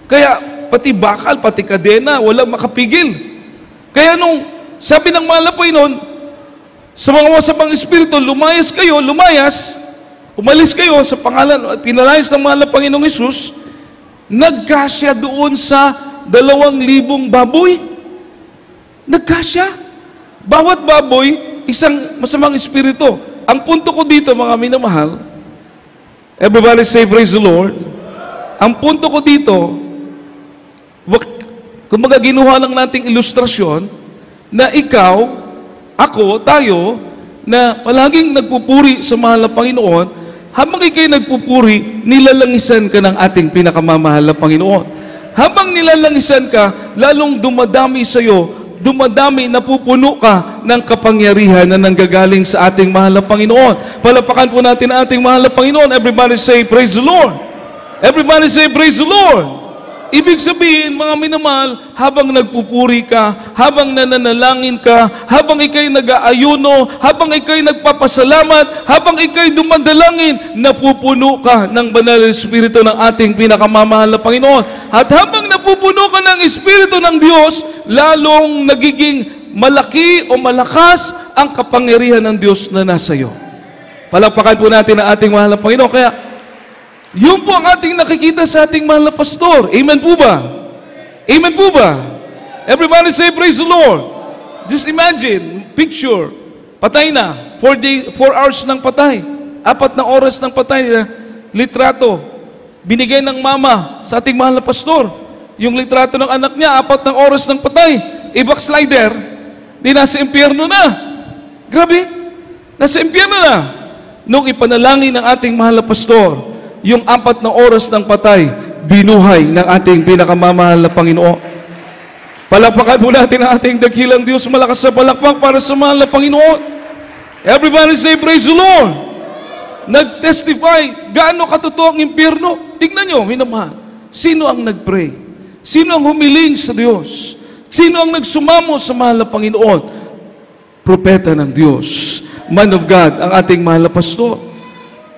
Kaya, pati bakal, pati kadena, walang makapigil. Kaya nung, sabi ng mahal na Panginoon, sa mga masabang espiritu, lumayas kayo, umalis kayo sa pangalan, at pinalayas ng mahal na Panginoong Hesus, nagkasya doon sa 2,000 baboy. Nagkasya. Bawat baboy, isang masamang espiritu. Ang punto ko dito, mga minamahal, everybody say, praise the Lord. Ang punto ko dito, kung ginuha lang nating ilustrasyon, na ikaw, ako, tayo, na palaging nagpupuri sa mahal na Panginoon, habang ikay nagpupuri, nilalangisan ka ng ating pinakamamahal na Panginoon. Habang nilalangisan ka, lalong dumadami sa iyo, napupuno ka ng kapangyarihan na nanggagaling sa ating mahal na Panginoon. Palapakan po natin ang ating mahal na Panginoon. Everybody say, praise the Lord. Everybody say, praise the Lord. Ibig sabihin, mga minamahal, habang nagpupuri ka, habang nananalangin ka, habang ikay nag-aayuno, habang ikay nagpapasalamat, habang ikay dumadalangin, napupuno ka ng banal na Espiritu ng ating pinakamamahal na Panginoon. At habang napupuno ka ng Espiritu ng Diyos, lalong nagiging malaki o malakas ang kapangyarihan ng Diyos na nasa iyo. Palakpakan po natin ang ating mahal na Panginoon. Kaya, yun po ang ating nakikita sa ating mahal na pastor. Amen po ba? Amen po ba? Everybody say, praise the Lord. Just imagine, picture, patay na. 4 hours ng patay. 4 na oras ng patay na litrato. Binigay ng mama sa ating mahal na pastor. Yung litrato ng anak niya, 4 ng oras ng patay. Backslider, di nasa impyerno na. Grabe, nasa impyerno na. nung ipanalangin ng ating mahal na pastor, yung 4 na oras ng patay, binuhay ng ating pinakamamahal na Panginoon. Palakpakan po natin ang ating dakilang Diyos. Malakas sa palakpak para sa mahal na Panginoon. Everybody say, praise the Lord. Nag-testify, gaano katotoo ang impyerno. Tignan nyo, minamahal. Sino ang nag-pray? Sino ang humiling sa Diyos? Sino ang nagsumamo sa mahal na Panginoon? Propeta ng Diyos. Man of God, ang ating mahal na pastor.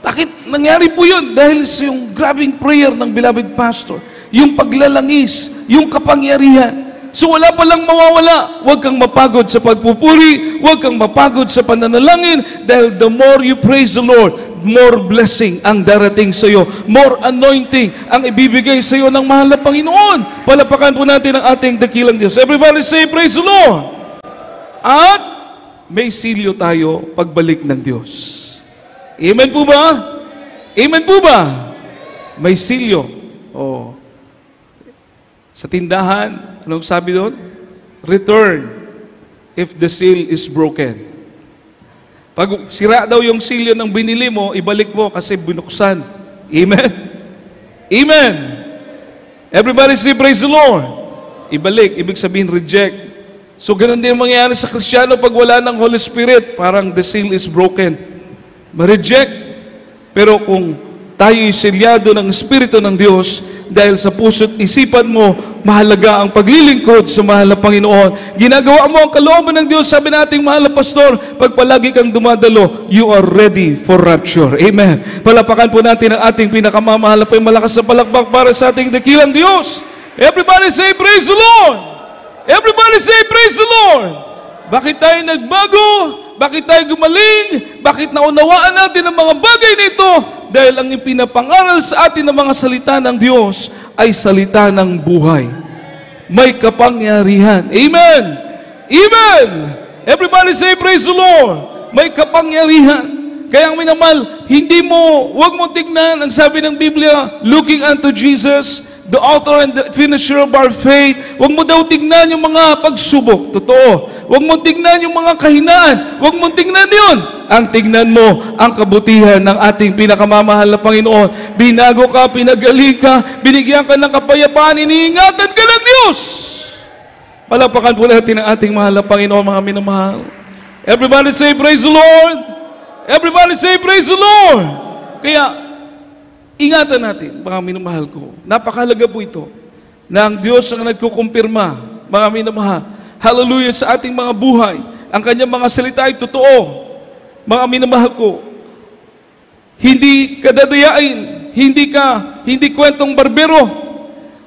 Bakit nangyari po yun? Dahil sa yung grabing prayer ng beloved pastor, yung paglalangis, yung kapangyarihan. So wala palang mawawala. Huwag kang mapagod sa pagpupuri, huwag kang mapagod sa pananalangin, dahil the more you praise the Lord, more blessing ang darating sa iyo, more anointing ang ibibigay sa iyo ng mahal na Panginoon. Palapakan po natin ang ating dakilang Diyos. Everybody say, praise the Lord. At may silyo tayo pagbalik ng Diyos. Amen po ba? Amen po ba? May silyo. Oh. Sa tindahan, anong sabi doon? Return if the seal is broken. Pag sira daw yung silyo ng binili mo, ibalik mo kasi binuksan. Amen? Amen! Everybody say, praise the Lord. Ibalik, ibig sabihin reject. So, ganun din mangyayari sa Kristiyano pag wala ng Holy Spirit. Parang the seal is broken. Ma-reject. Pero kung tayo'y selyado ng Espiritu ng Diyos, dahil sa puso't isipan mo, mahalaga ang paglilingkod sa mahal na Panginoon. Ginagawa mo ang kalooban ng Diyos. Sabi nating mahal na pastor, pag palagi kang dumadalo, you are ready for rapture. Amen. Palapakan po natin ang ating pinakamamahal na malakas na palakpak para sa ating dakilang Diyos. Everybody say, praise the Lord! Everybody say, praise the Lord! Bakit tayo nagbago? Bakit tayo gumaling? Bakit naunawaan natin ang mga bagay nito? Dahil ang ipinapangaral sa atin ng mga salita ng Diyos ay salita ng buhay. May kapangyarihan. Amen! Amen! Everybody say, praise the Lord! May kapangyarihan. Kaya ang minamahal, huwag mo tignan, ang sabi ng Biblia, looking unto Jesus, the author and the finisher of our faith. Huwag mo daw tignan yung mga pagsubok. Totoo. Huwag mo tignan yung mga kahinaan. Huwag mo tignan yun. Ang tignan mo, ang kabutihan ng ating pinakamamahal na Panginoon. Binago ka, pinagaling ka, binigyan ka ng kapayapaan, iniingatan ka ng Diyos. Palapakan po natin ang ating mahal na Panginoon, mga minamahal. Everybody say, praise the Lord. Everybody say, praise the Lord. Kaya, ingatan natin, mga minamahal ko. Napakahalaga po ito na ang Diyos ang nagkukumpirma, mga minamahal. Hallelujah sa ating mga buhay. Ang kanyang mga salita ay totoo. Mga minamahal ko, hindi ka dadayain, hindi kwentong barbero.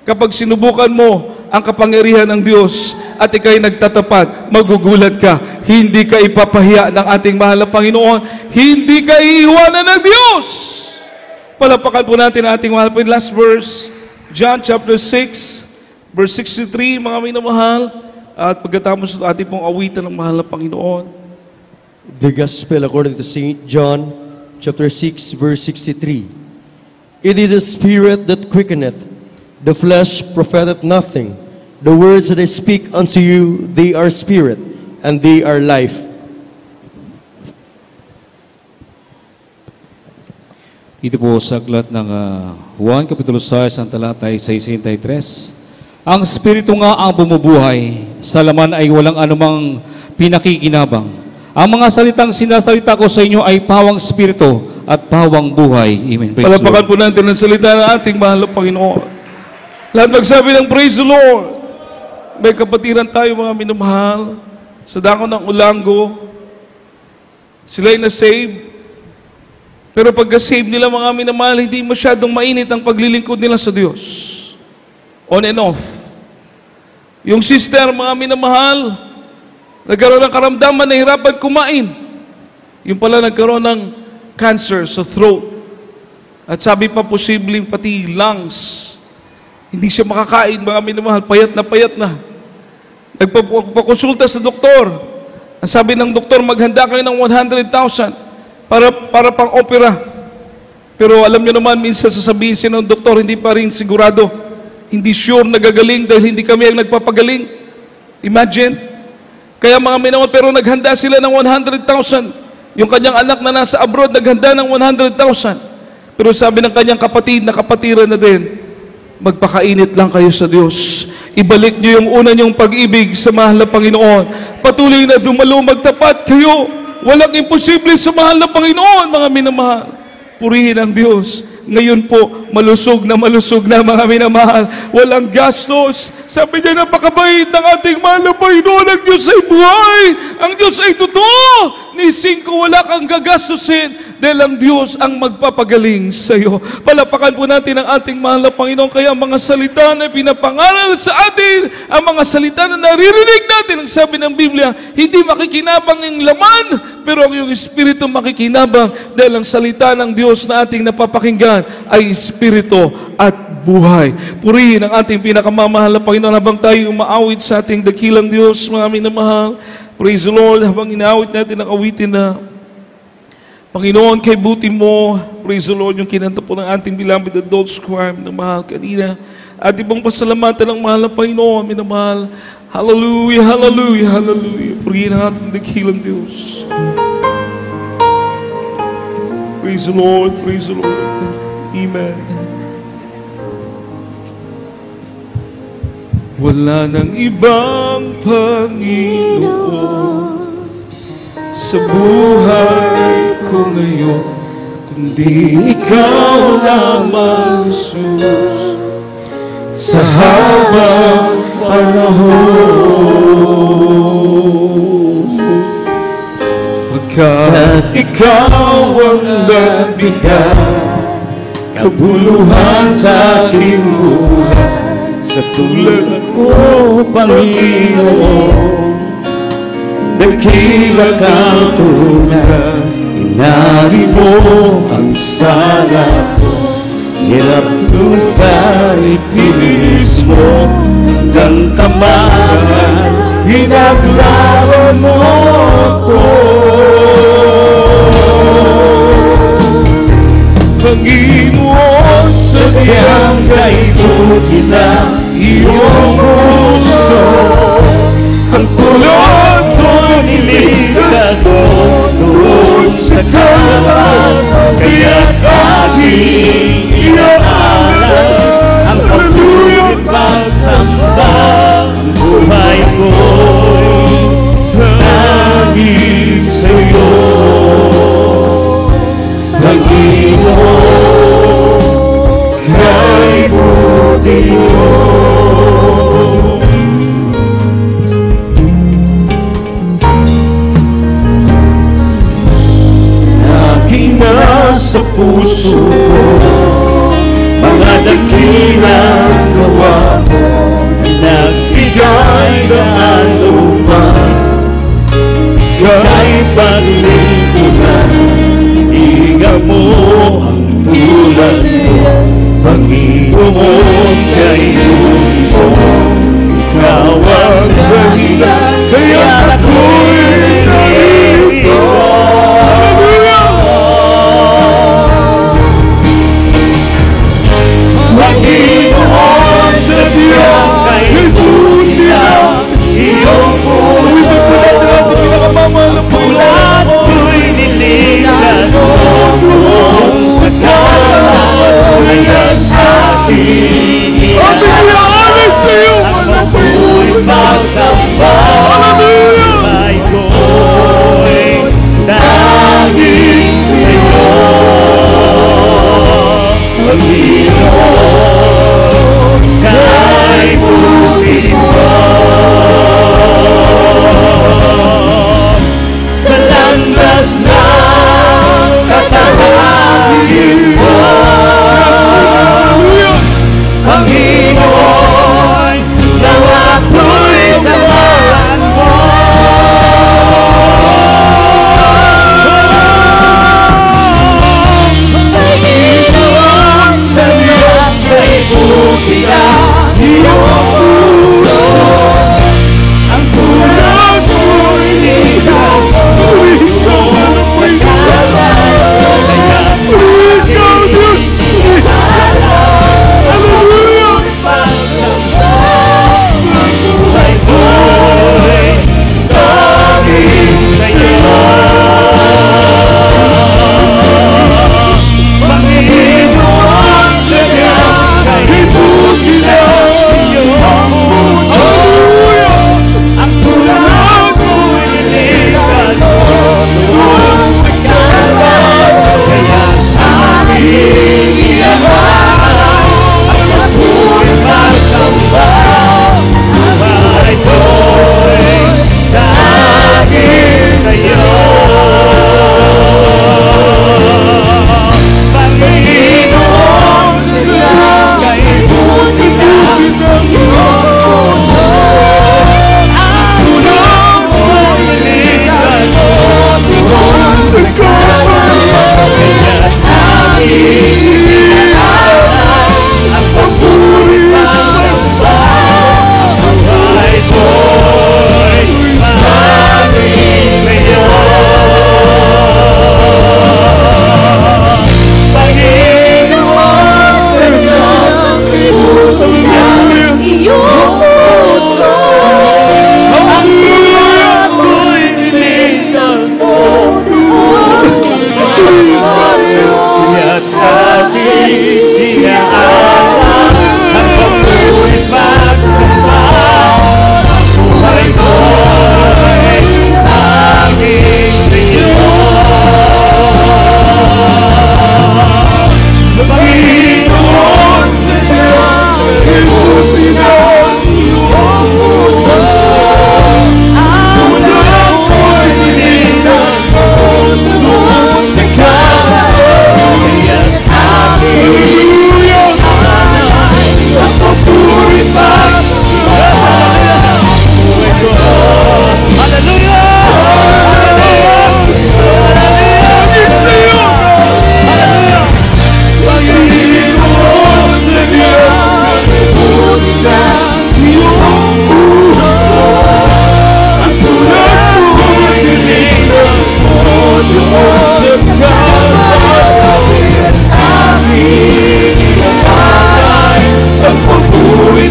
Kapag sinubukan mo ang kapangyarihan ng Diyos at ikaw'y nagtatapat, magugulat ka. Hindi ka ipapahiya ng ating mahal na Panginoon. Hindi ka iiwanan ng Diyos. Palapakan po natin ang ating mahal po. Last verse, John chapter 6, verse 63, mga minamahal. At pagkatapos ng ating pong awitan ng mahal na Panginoon. The Gospel according to St. John, chapter 6, verse 63. It is the Spirit that quickeneth, the flesh profiteth nothing. The words that I speak unto you, they are spirit, and they are life. Ito po sa aklat ng Juan, Kapitulo 6, ang talatay 63. Ang Espiritu nga ang bumubuhay, sa laman ay walang anumang pinakikinabang. Ang mga salitang sinasalita ko sa inyo ay pawang Espiritu at pawang buhay. Amen. Palapakan po natin ang salita ng ating mahal na Panginoon. Lahat magsabi ng praise the Lord. May kapatiran tayo, mga minamahal, sa dako ng Ulango. Sila'y na-save. Pero pagka-save nila, mga minamahal, hindi masyadong mainit ang paglilingkod nila sa Diyos. On and off. Yung sister, mga minamahal, nagkaroon ng karamdaman, nahirapan kumain. Yung pala nagkaroon ng cancer sa throat. At sabi pa, posibleng pati lungs. Hindi siya makakain, mga minamahal, payat na. Nagpakonsulta sa doktor. Ang sabi ng doktor, maghanda kayo ng 100,000 para pang-opera. Pero alam niyo naman, minsan sasabihin siya ng doktor, hindi pa rin sigurado. Hindi sure na gagaling dahil hindi kami ang nagpapagaling. Imagine. Kaya mga minamahal, pero naghanda sila ng 100,000. Yung kanyang anak na nasa abroad, naghanda ng 100,000. Pero sabi ng kanyang kapatid na kapatiran na din, magpakainit lang kayo sa Diyos. Ibalik niyo yung una niyong pag-ibig sa mahal na Panginoon. Patuloy na dumalo, magtapat kayo. Walang imposible sa mahal na Panginoon, mga minamahal. Purihin ang Diyos. Ngayon po, malusog na mga minamahal. Walang gastos. Sabi niya, napakabait ng ating mahal na Panginoon. Ang Diyos ay buhay. Ang Diyos ay totoo. Nising ko, wala kang gagastusin dahil ang Diyos ang magpapagaling sa iyo. Palapakan po natin ang ating mahal na Panginoon. Kaya ang mga salita na pinapangaral sa atin, ang mga salita na naririnig natin, ang sabi ng Biblia, hindi makikinabang ang laman, pero ang iyong espiritu makikinabang dahil ang salita ng Diyos na ating napapakinggan ay espiritu at buhay. Purihin ang ating pinakamamahal na Panginoon habang tayo umaawit sa ating dakilang Diyos, mga minamahal. Praise the Lord, habang inaawit natin ang awitin na Panginoon, kay buti mo, praise the Lord, yung kinanta po ng ating beloved adults choir na mahal kanina. At ibang pasalamatan ng mahal na Panginoon, minamahal. Hallelujah, hallelujah, hallelujah. Purihin ang ating dakilang Diyos. Praise the Lord, praise the Lord. Amen. Wala nang ibang Panginoon sa buhay ko ngayon, kundi ikaw lamang, Jesus, sa habang panahon. Pagkat ikaw ang nagbigay kabuluhan sa aking buhay, sa tulad ko, Panginoon, dakila kang tulad, inari mo ang sala ko, hirap lusa itinis mo, hanggang kamaran, pinaglawan mo ko. Panginoon, sadyang kaibuti na iyong puso, ang tulad ko nilikas mo doon sa kawan, kaya't aking inaaral ang patuloy pagsamba, ang buhay ko'y tanging sa'yo, Panginoon, kay buti mo. Aking nasa puso ko, mga dakilang gawa mo, na nagbigay ng luman, kay paglingkuran, hininga mo ang tulad mo, Panginoon, kay buti mo, ikaw ang dahilan, kaya ako'y narito. Panginoon, sadyang kay buti na iyong puso, tulad ko'y nilikas mo sa kawan, kaya't aking inaaral ang mabuhay pagsamba,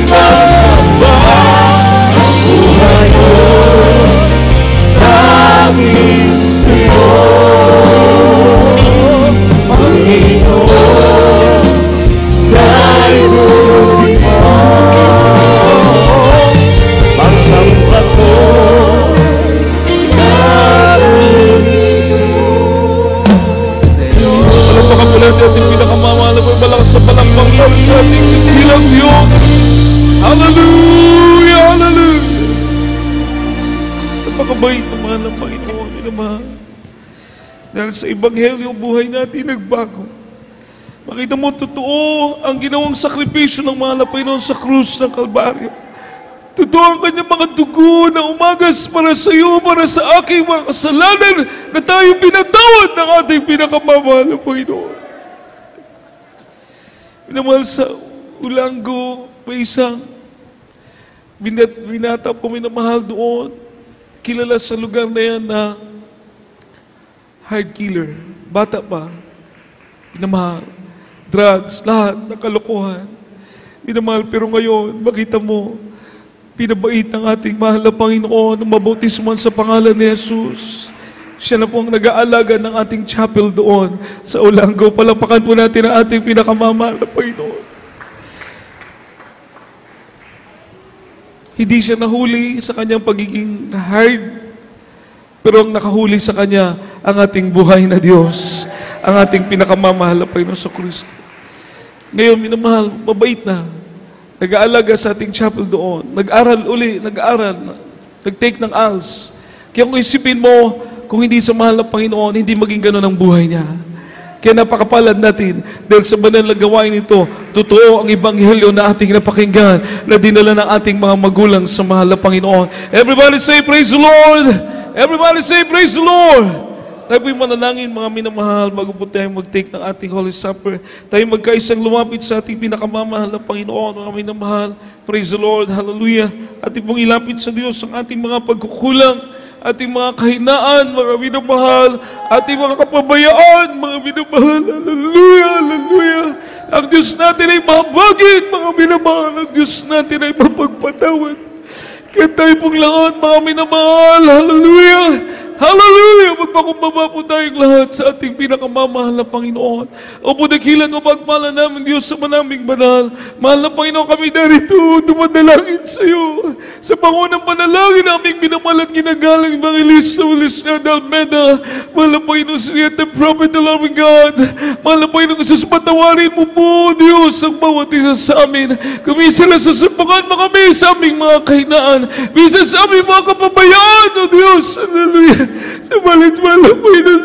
masamba ang buhay ko, nangis sa'yo, Panginoon, dahil ulit mo ang samba ko, nangis sa'yo. Palagpakan po natin ating pinakamamahal na malakas sa palakpang para sa ating dakilang Diyos. Hallelujah! Hallelujah! Napakabait naman ng Panginoon, naman. Dahil sa Ebanghelyo, buhay natin nagbago. Makita mo, totoo ang ginawang sakripisyo ng mahal na Panginoon sa krus ng Kalbaryo. Totoo ang kanyang mga dugo na umagas para sa iyo, para sa aking mga kasalanan na tayo pinatawad ng ating pinakamamahal na Panginoon. Minamahal sa Ulanggo, may isang binata po minamahal doon. Kilala sa lugar na yan na hard killer. Bata pa. Minamahal. Drugs, lahat, nakalokohan. Minamahal, pero ngayon, makita mo, pinabait ng ating mahal na Panginoon, mabautisman sa pangalan ni Jesus. Siya na po ang nag-aalaga ng ating chapel doon sa Ulanggo. Palapakan po natin ang ating pinakamamahal na Panginoon. Hindi siya nahuli sa kanyang pagiging hard, pero ang nakahuli sa kanya ang ating buhay na Diyos, ang ating pinakamamahal na Panginoon sa Kristo. Ngayon, minamahal, mabait na. Nag-aalaga sa ating chapel doon. Nag-aral uli, nag-take ng ALS. Kaya kung isipin mo, kung hindi sa mahal na Panginoon, hindi maging gano'n ang buhay niya. Kaya napakapalad natin dahil sa banal na gawain nito, totoo ang Ebanghelyo na ating napakinggan na dinala ng ating mga magulang sa mahal na Panginoon. Everybody say, praise the Lord! Everybody say, praise the Lord! Tayo po'y manalangin, mga minamahal, bago po tayo mag-take ng ating Holy Supper. Tayo magkaisang lumapit sa ating pinakamamahal na Panginoon, mga minamahal. Praise the Lord, hallelujah. Ating pong ilapit sa Diyos ang ating mga pagkukulang, ating mga kahinaan, mga minamahal, ating mga kapabayaan, mga minamahal. Hallelujah, hallelujah. Ang Diyos natin ay mahabagin, mga minamahal. Ang Diyos natin ay mapagpatawad. Kaya tayo pong lahat, mga minamahal. Hallelujah. Hallelujah! Magpakumbaba po tayong lahat sa ating pinakamamahal na Panginoon. O po dakilan o pagpala namin Diyos sa manaming banal. Mahal na Panginoon, kami narito, dumadalangin sa iyo. Sa pangunang panalangin naming minamahal at ginagalang Evangelista Ulisnada Almeda. Mahal na Panginoon, siya the prophet of loving God. Mahal na Panginoon, Jesus, patawarin mo po, Diyos, ang bawat isa sa amin. Kami sila susubukan mo kami sa aming mga kahinaan. Minsan sa aming mga kapabayaan, O Diyos. Hallelujah. Subalit, mahal na Panginoon,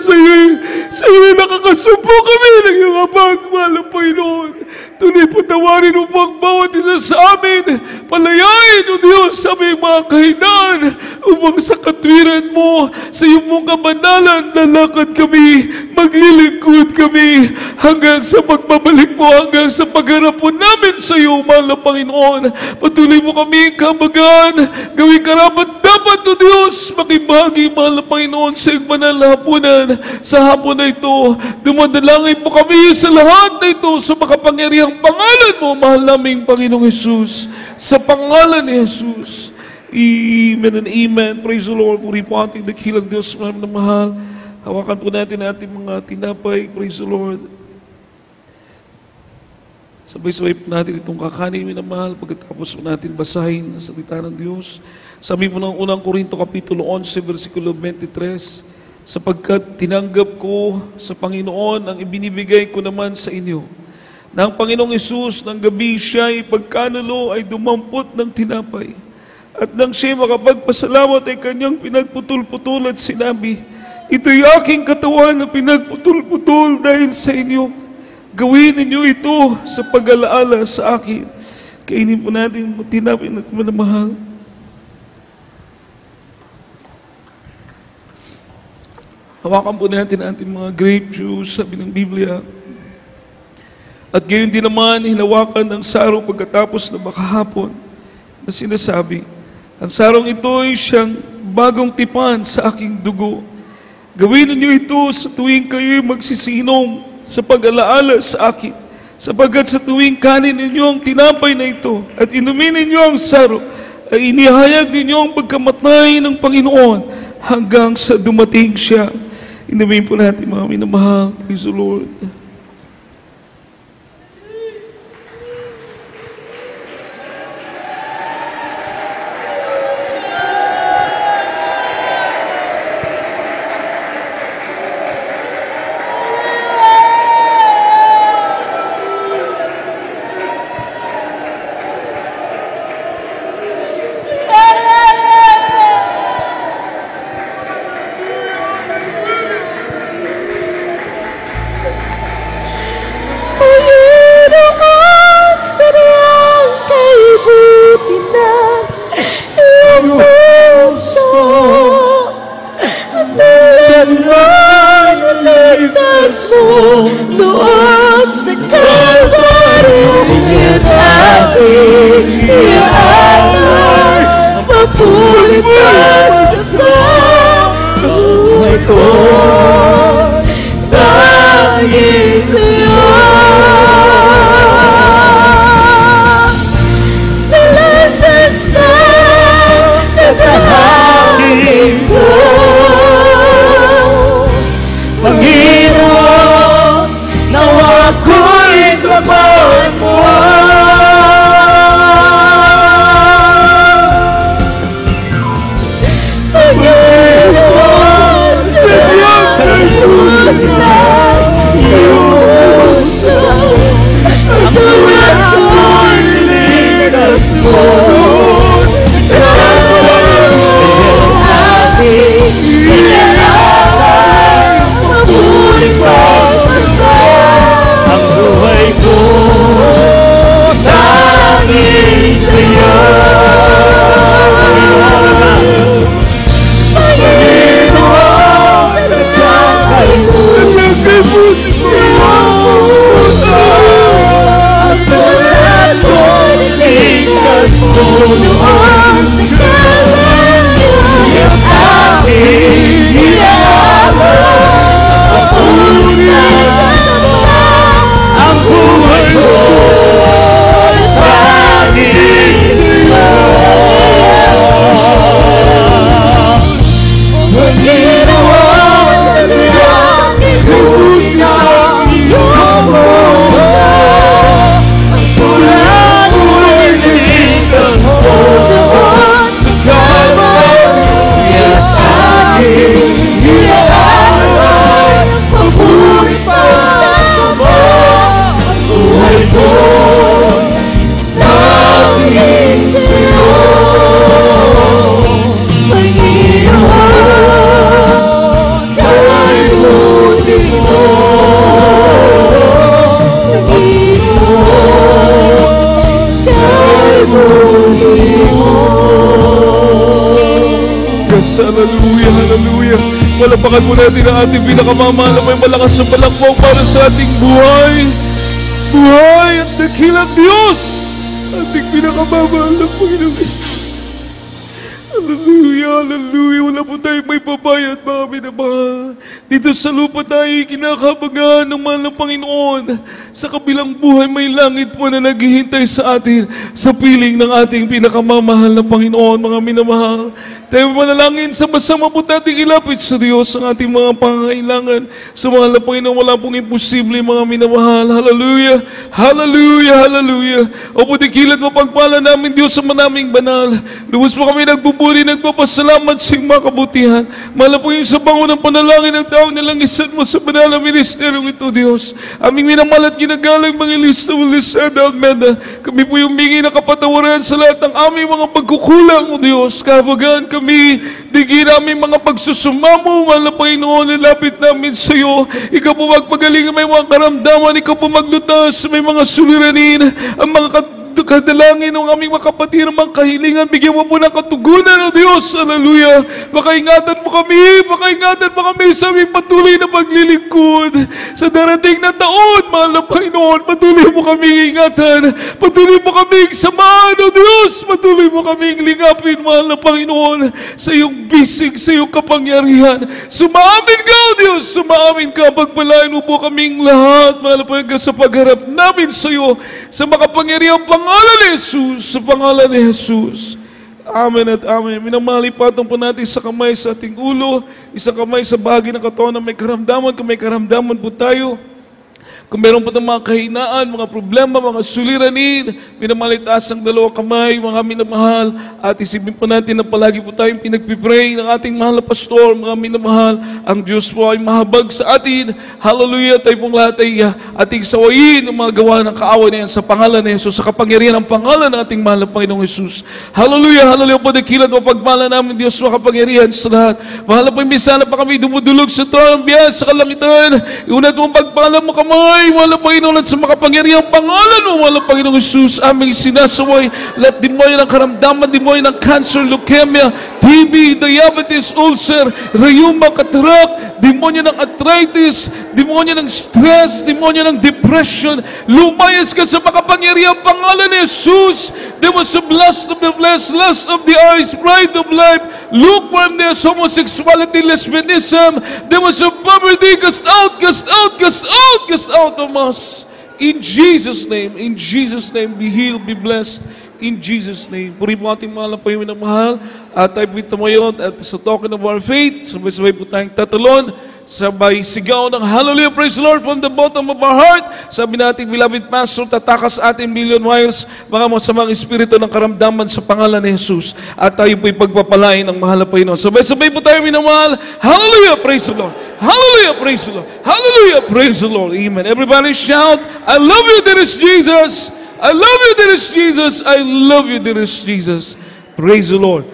sa iyo nakakasupo kami ng iyong abang, mahal na Panginoon. Tunay patawarin mo ang bawat isa sa amin. Palayain, O Diyos, sa aming mga kahinaan upang sa katwiran mo, sa iyong mong kabanalan, lalakad kami, maglilingkod kami hanggang sa pagbabalik mo, hanggang sa pagharap po namin sa iyo, mahal na Panginoon. Patuloy mo kami kabagan, gawing karapat dapat, O Diyos, makibahagi, mahal na Panginoon, sa iyong banal na hapunan. Sa hapon na ito, dumadalangin mo kami sa lahat na ito sa makapangyarihang pangalan mo, mahal naming Panginoong Jesus. Sa pangalan ni Jesus. Amen and amen. Praise the Lord. Puri po ating dakilang Diyos na mahal. Hawakan po natin ating mga tinapay. Praise the Lord. Sabay-sabay po natin itong kakanin, minamahal. Pagkatapos po natin basahin ang salita ng Diyos. Sabi mo ng unang Korinto Kapitulo 11, versikulo 23, sapagkat tinanggap ko sa Panginoon ang ibinibigay ko naman sa inyo. Na ang Panginoong Hesus ng gabi siya'y pagkanulo ay dumampot ng tinapay. At nang siya makapagpasalamat ay kanyang pinagputol-putol at sinabi, ito'y aking katawan na pinagputol-putol dahil sa inyo. Gawin ninyo ito sa pag-alaala sa akin. Kainin po natin tinapay na mahal. Hawakan po natin ang ating mga grape juice, sabi ng Biblia. At gayon din naman, hinawakan ang sarong pagkatapos na makahapon na sinasabi, ang sarong ito ay siyang bagong tipan sa aking dugo. Gawin ninyo ito sa tuwing kayo magsisinom sa pag-alaala sa akin. sapagkat sa tuwing kanin ninyo ang tinapay na ito at inumin ninyo ang saro, ay inihayag ninyo ang pagkamatay ng Panginoon hanggang sa dumating siya. Inumin po natin mga minamahal. Praise the Lord. Doon sa Kalbaryo at aking iaalay, mapulitan sa buhay ko dahil sa'yo. Sa landas na tatahangin ko, Panginoon, nawa ako'y sabayan mo. Panginoon, sadyang kaluluwa na iyong puso, ang tulad ko'y linas mo sa Kalbaryo. Aking inaalay, mabuling pagsasaya, ang buhay ko dahil sa'yo. Panginoon, sa nagkakalimutin mo ang puso, ang tulad ko'y linas mo noon sa Kalbaryo. Ang aking inaalay, mabuling pagsasaya, ang buhay ko dahil sa'yo. Panginoon, sadyang ikutin ang iyong puso, ang tulad ko'y linas mo doon sa Kalbaryo. At aking inaalay, mabuling pagsasaya, ang buhay ko dahil sa'yo. Panginoon, kalimutin mo. Panginoon, kalimutin mo. Yes, hallelujah, hallelujah. Palapakan mo natin ang ating pinakamamahal na may malakas na palakpak para sa ating buhay. Buhay at dakilang Diyos. Ating pinakamamahal na Panginoong Jesus. Hallelujah, hallelujah. Wala po tayong may pabayad, mga minamahal. Dito sa lupa tayo kinakabagaan ng mahal ng Panginoon. Sa kabilang buhay may langit po na naghihintay sa atin sa piling ng ating pinakamamahal na Panginoon, mga minamahal. Tayo manalangin, sama-sama po natin ilapit sa Diyos ang ating mga pangangailangan. Sa mahal na Panginoon, wala pong imposible, mga minamahal. Hallelujah, hallelujah, hallelujah. O po dikilat mapagpala namin Diyos sa manaming banal. Lubos po kami nagbuburi, nagpapasalamat sa iyong mga kabutihan. Mahal po yung sa bango ng panalangin ng tao nilang isat mo sa banal na ministeryong ito, Diyos. Aming minamahal at ginagalang mga lista mo, Lisada Almeda. Kami po yung mingi na kapatawaran sa lahat ng aming mga pagkukulang, O Diyos. Kabagaan kami, digin namin mga pagsusumamo, mahal na Panginoon, nilapit namin sa iyo. Ikaw po magpagaling, may mga karamdaman, ikaw po maglutas, may mga suliranin, ang mga kadalangin ng aming mga kapatid ng mga kahilingan. Bigyan mo po ng katugunan, O Diyos. Hallelujah. Makaingatan mo kami sa aming patuloy na paglilingkod. Sa darating na taon, mahal na Panginoon, patuloy mo kaming ingatan. Patuloy mo kaming samahan, O Diyos. Patuloy mo kaming lingapin, mahal na Panginoon, sa iyong bisig, sa iyong kapangyarihan. Sumaamin ka, O Diyos. Sumaamin ka. Pagpalain mo po kaming lahat, mahal na Panginoon, sa pagharap namin sa iyo, sa makapangyarihang pangalan ni Jesus, sa pangalan ni Jesus. Amen at amen. Minamahalipatan po natin sa kamay sa ating ulo, isang kamay sa bahagi ng katawan na may karamdaman. Kung may karamdaman po tayo, kung meron po ng mga kahinaan, mga problema, mga suliranin, minamalitas ang dalawang kamay, mga minamahal, at isipin po natin na palagi po tayong pinagpipray ng ating mahal na pastor, mga minamahal. Ang Diyos po ay mahabag sa atin. Hallelujah, tayo pong lahat ay ating sawayin ng mga gawa ng kaawa na yan sa pangalan ni Jesus, sa kapangyarihan ng pangalan ng ating mahal na Panginoong Jesus. Hallelujah, hallelujah po, dakilan mo pagpala namin, Diyos, makapangyarihan sa lahat. Mahal na Panginoon, pa kami dumudulog sa trono ng biyaya sa kalangitan. Iunat mo pagpala mo kamay, mahal na Panginoon, at sa makapangyarihang pangalan mo, mahal na Panginoong Jesus, aming sinasaway lahat demonyo ng karamdaman, demonyo ng cancer, leukemia, TB, diabetes, ulcer, rheuma, cataract, demonyo ng arthritis, demonyo ng stress, demonyo ng depression. Lumayas ka sa makapangyarihang pangalan ni Jesus. Demons of lust of the flesh, lust of the eyes, pride of life, lukewarmness, homosexuality, lesbianism, demons of poverty, cast out, cast out, cast out, cast out of us. In Jesus' name, be healed, be blessed. In Jesus' name. Puri po ating mahal na Panginoon na mahal. At tayo po tumayon at sa token of our faith, sabay-sabay po tayong tatalon, sabay sigaw ng hallelujah, praise the Lord from the bottom of our heart. Sabi natin, beloved pastor, tatakas ating million miles, mga masamang espiritu ng karamdaman sa pangalan ni Jesus. At tayo po'y pagpapalain ng mahal na Panginoon. Sabay-sabay po tayo minamahal. Hallelujah, praise the Lord. Hallelujah, praise the Lord. Hallelujah, praise the Lord. Amen. Everybody shout, I love you, there is Jesus. I love you, there is Jesus. I love you, there is Jesus. Praise the Lord.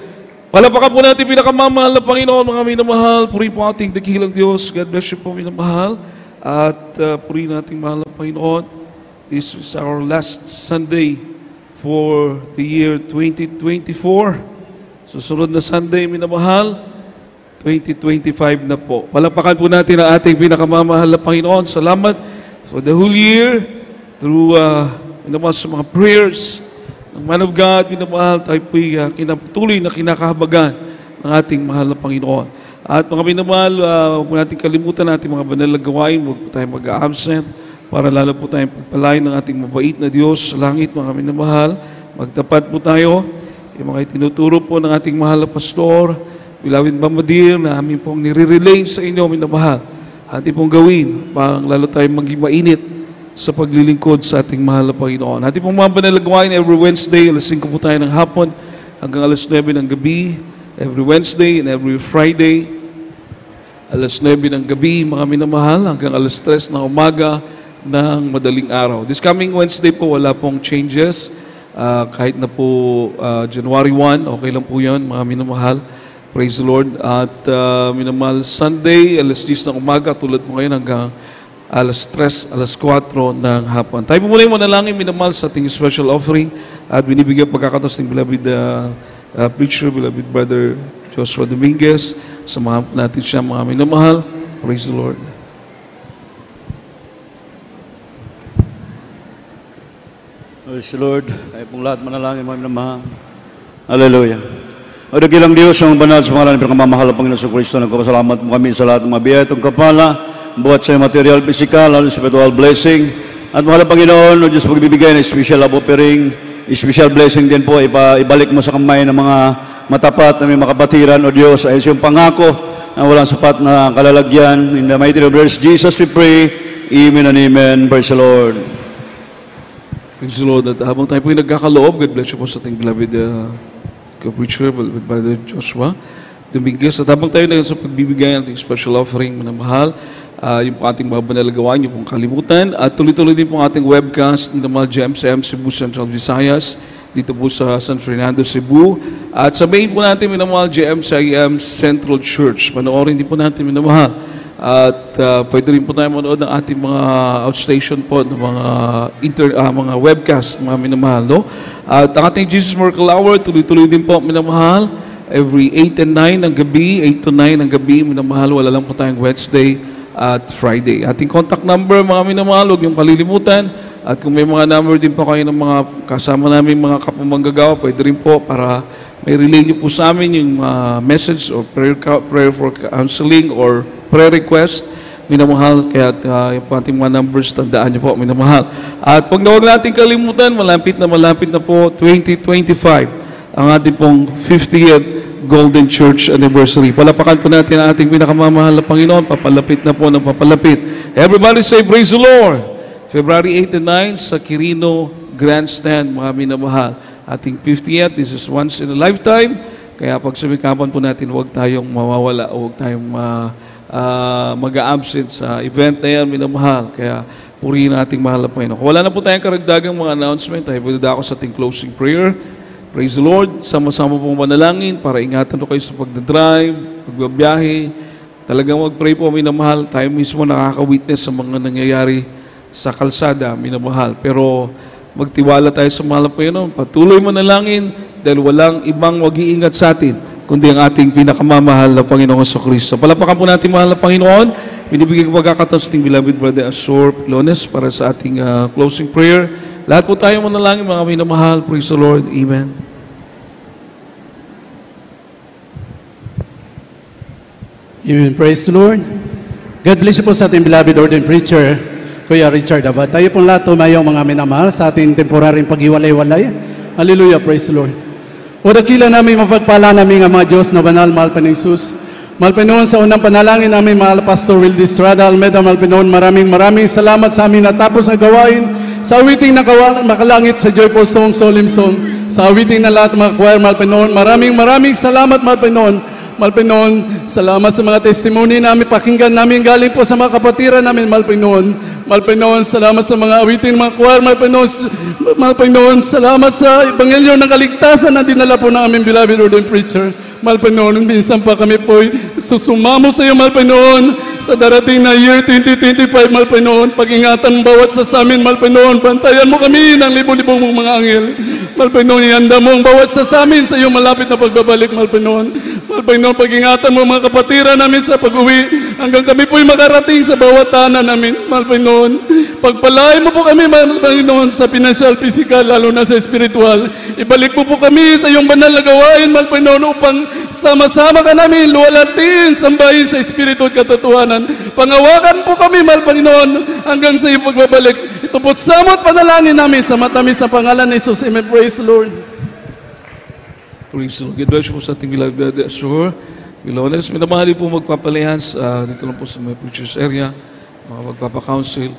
Palapakan po natin pinakamamahal na Panginoon, mga minamahal. Purihin po ating dakilang Diyos. God bless you po, minamahal. At purihin nating mahal na Panginoon. This is our last Sunday for the year 2024. Susunod na Sunday, minamahal, 2025 na po. Palapakan po natin ang ating pinakamamahal na Panginoon. Salamat for the whole year through minamahal sa mga prayers ng man of God, minamahal, tayo po'y kinapatuloy na kinakahabagan ng ating mahal na Panginoon. At mga minamahal, huwag natin kalimutan natin mga banal na gawain, huwag po tayong mag-absent para lalo po tayong pagpalain ng ating mabait na Diyos sa langit, mga minamahal. Magtapat po tayo, yung mga itinuturo po ng ating mahal na pastor, Beloved Mamadir, na amin pong nire-relay sa inyo, minamahal. Ating pong gawin, pang lalo tayong maging mainit sa paglilingkod sa ating mahal na Panginoon. Ating pong mga banal na gawain every Wednesday, alas 5 po tayo ng hapon hanggang alas 9 ng gabi. Every Wednesday and every Friday, alas 9 ng gabi, mga minamahal, hanggang alas 3 ng umaga ng madaling araw. This coming Wednesday po, wala pong changes. Kahit na po January 1, okay lang po yun, mga minamahal. Praise the Lord. At minamahal, Sunday, alas 10 ng umaga, tulad mo ngayon hanggang alas 3, alas 4 ng hapon. Tayo po muna yung manalangin, minamahal, sa ating special offering at binibigyan pagkakataon ng beloved preacher, beloved brother Joshua Dominguez. Samahan po natin siya, mga minamahal. Praise the Lord. Praise the Lord. Tayo pong lahat manalangin, mga minamahal. Hallelujah. O dakilang Diyos, ang banal sa pangalan ng pinakamamahal ng Panginoon sa Kristo, nagpapasalamat mo kami sa lahat ng mga biyaya itong kapala, buhat sa material, physical, at spiritual blessing. At mahal na Panginoon, o Diyos, pagbibigay ng special love offering, special blessing din po, ibalik mo sa kamay ng mga matapat na may makapatiran, o Diyos, ay yung pangako na walang sapat na kalalagyan. In the mighty name of Jesus, we pray. Amen and amen. Praise the Lord. Praise the Lord. At habang tayo po yung nagkakaloob, God bless you po sa ating beloved preacher, beloved brother Joshua Dominguez. At habang tayo na sa pagbibigay ng ating special offering, manamahal, yung ating mga banal gawain, yung pong kalimutan. At tuloy-tuloy din po ang ating webcast ng mga GMCM Cebu Central Visayas, dito po sa San Fernando, Cebu. At sabihin po natin, minamahal, GMCM Central Church. Panoorin din po natin, minamahal, At pwede rin po tayo manood ng ating mga outstation po, ng mga webcast, mga minamahal. No? At ang ating Jesus Miracle Hour, tuloy-tuloy din po, minamahal. Every 8 and 9 ng gabi, 8 to 9 ng gabi, minamahal. Wala lang po tayong Wednesday at Friday. Ating contact number, mga minamahal, huwag yung kalilimutan. At kung may mga number din po kayo ng mga kasama namin, mga kapamanggagawa, pwede rin po para may relay nyo po sa amin yung message or prayer for counseling or prayer request, minamahal. Kaya yung ating mga numbers, tandaan nyo po, minamahal. At huwag natin kalimutan, malapit na po 2025, ang ating pong 50th Golden Church Anniversary. Palapakan po natin ang ating pinakamamahal na Panginoon, papalapit na po ng papalapit. Everybody say, praise the Lord! February 8 and 9 sa Quirino Grandstand, mga minamahal. Ating 50th, this is once in a lifetime. Kaya pagsumikapan po natin, huwag tayong mawawala, huwag tayong mag-a-absent sa event na yan, minamahal. Kaya purihin nating mahal na Panginoon. Kung wala na po tayong karagdagang mga announcement, tayo pwede ako sa ating closing prayer. Praise the Lord. Sama-sama pong manalangin para ingatan po kayo sa pagdadrive, pagbabiyahe. Talagang mag-pray po, minamahal. Tayo mismo nakaka-witness sa mga nangyayari sa kalsada, minamahal. Pero magtiwala tayo sa mahal na Panginoon. Patuloy manalangin dahil walang ibang mag-iingat sa atin kundi ang ating pinakamamahal na Panginoon sa Kristo. Palapakan po natin mahal na Panginoon. Binibigay ko pagkakataon sa ating beloved brother Azor Pilones para sa ating closing prayer. Lahat po tayo manalangin, mga minamahal. Praise the Lord. Amen. Amen. Praise the Lord. God bless you po sa ating beloved ordained preacher, Kuya Richard Abad. Tayo pong lahat tumayong mga minamahal sa ating temporaryong paghiwalay-walay. Hallelujah. Praise the Lord. O dakila namin mapagpala namin ang mga Diyos na banal, mahal pa ng Jesus. Mahal Panginoon, sa unang panalangin namin, mahal Pastor Will Distrada Almeida, mahal Panginoon, maraming salamat sa amin natapos na gawain sa awiting makalangit sa Joyful Song, Solemn Song, sa awiting na lahat mga choir, mahal Panginoon, maraming salamat, mahal Panginoon. Mahal Panginoon, salamat sa mga testimony namin, pakinggan namin galing po sa mga kapatiran namin, mahal Panginoon. Mahal Panginoon, salamat sa mga awitin, mga choir, mahal Panginoon, salamat sa ebanghelyo ng kaligtasan na dinala po ng aming beloved ordained preacher. Mahal Panginoon, minsan pa kami po susumamo sa iyo, mahal Panginoon, sa darating na year 2025, mahal Panginoon, pag-ingatan bawat sa amin, mahal Panginoon, bantayan mo kami ng libo-libong mong mga anghel. Mahal Panginoon, ihanda mo ang bawat sa amin sa iyong malapit na pagbabalik, mahal Panginoon. Mahal Panginoon, pag-ingatan mo mga kapatiran namin sa pag-uwi hanggang kami po'y makarating sa bawat tahanan namin, mahal Panginoon. Pagpalain mo po kami, mahal Panginoon, sa financial, physical, lalo na sa spiritual. Ibalik mo po kami sa iyong banal na gawain, mahal Panginoon, upang sama-sama ka namin luwalatin, sambahin sa espiritu at katotohanan. Pangawakan po kami, mahal Panginoon, hanggang sa iyong pagbabalik. Ito po't samot panalangin namin sa matamis sa pangalan ni Jesus. Amen. Praise the Lord. Praise the Lord. God bless you po sa ating beloved brother Azor Pilones. Minamahali po magpapalihans dito lang po sa may preachers area, mga magpapakounsel.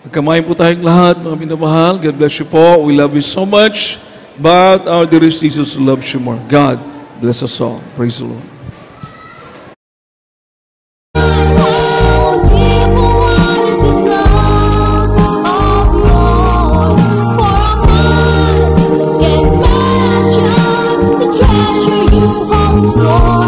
Magkamayin po tayong lahat, mga minamahal. God bless you po. We love you so much. But our dearest Jesus loves you more. God bless us all. Praise the Lord. Treasure you hold, Lord.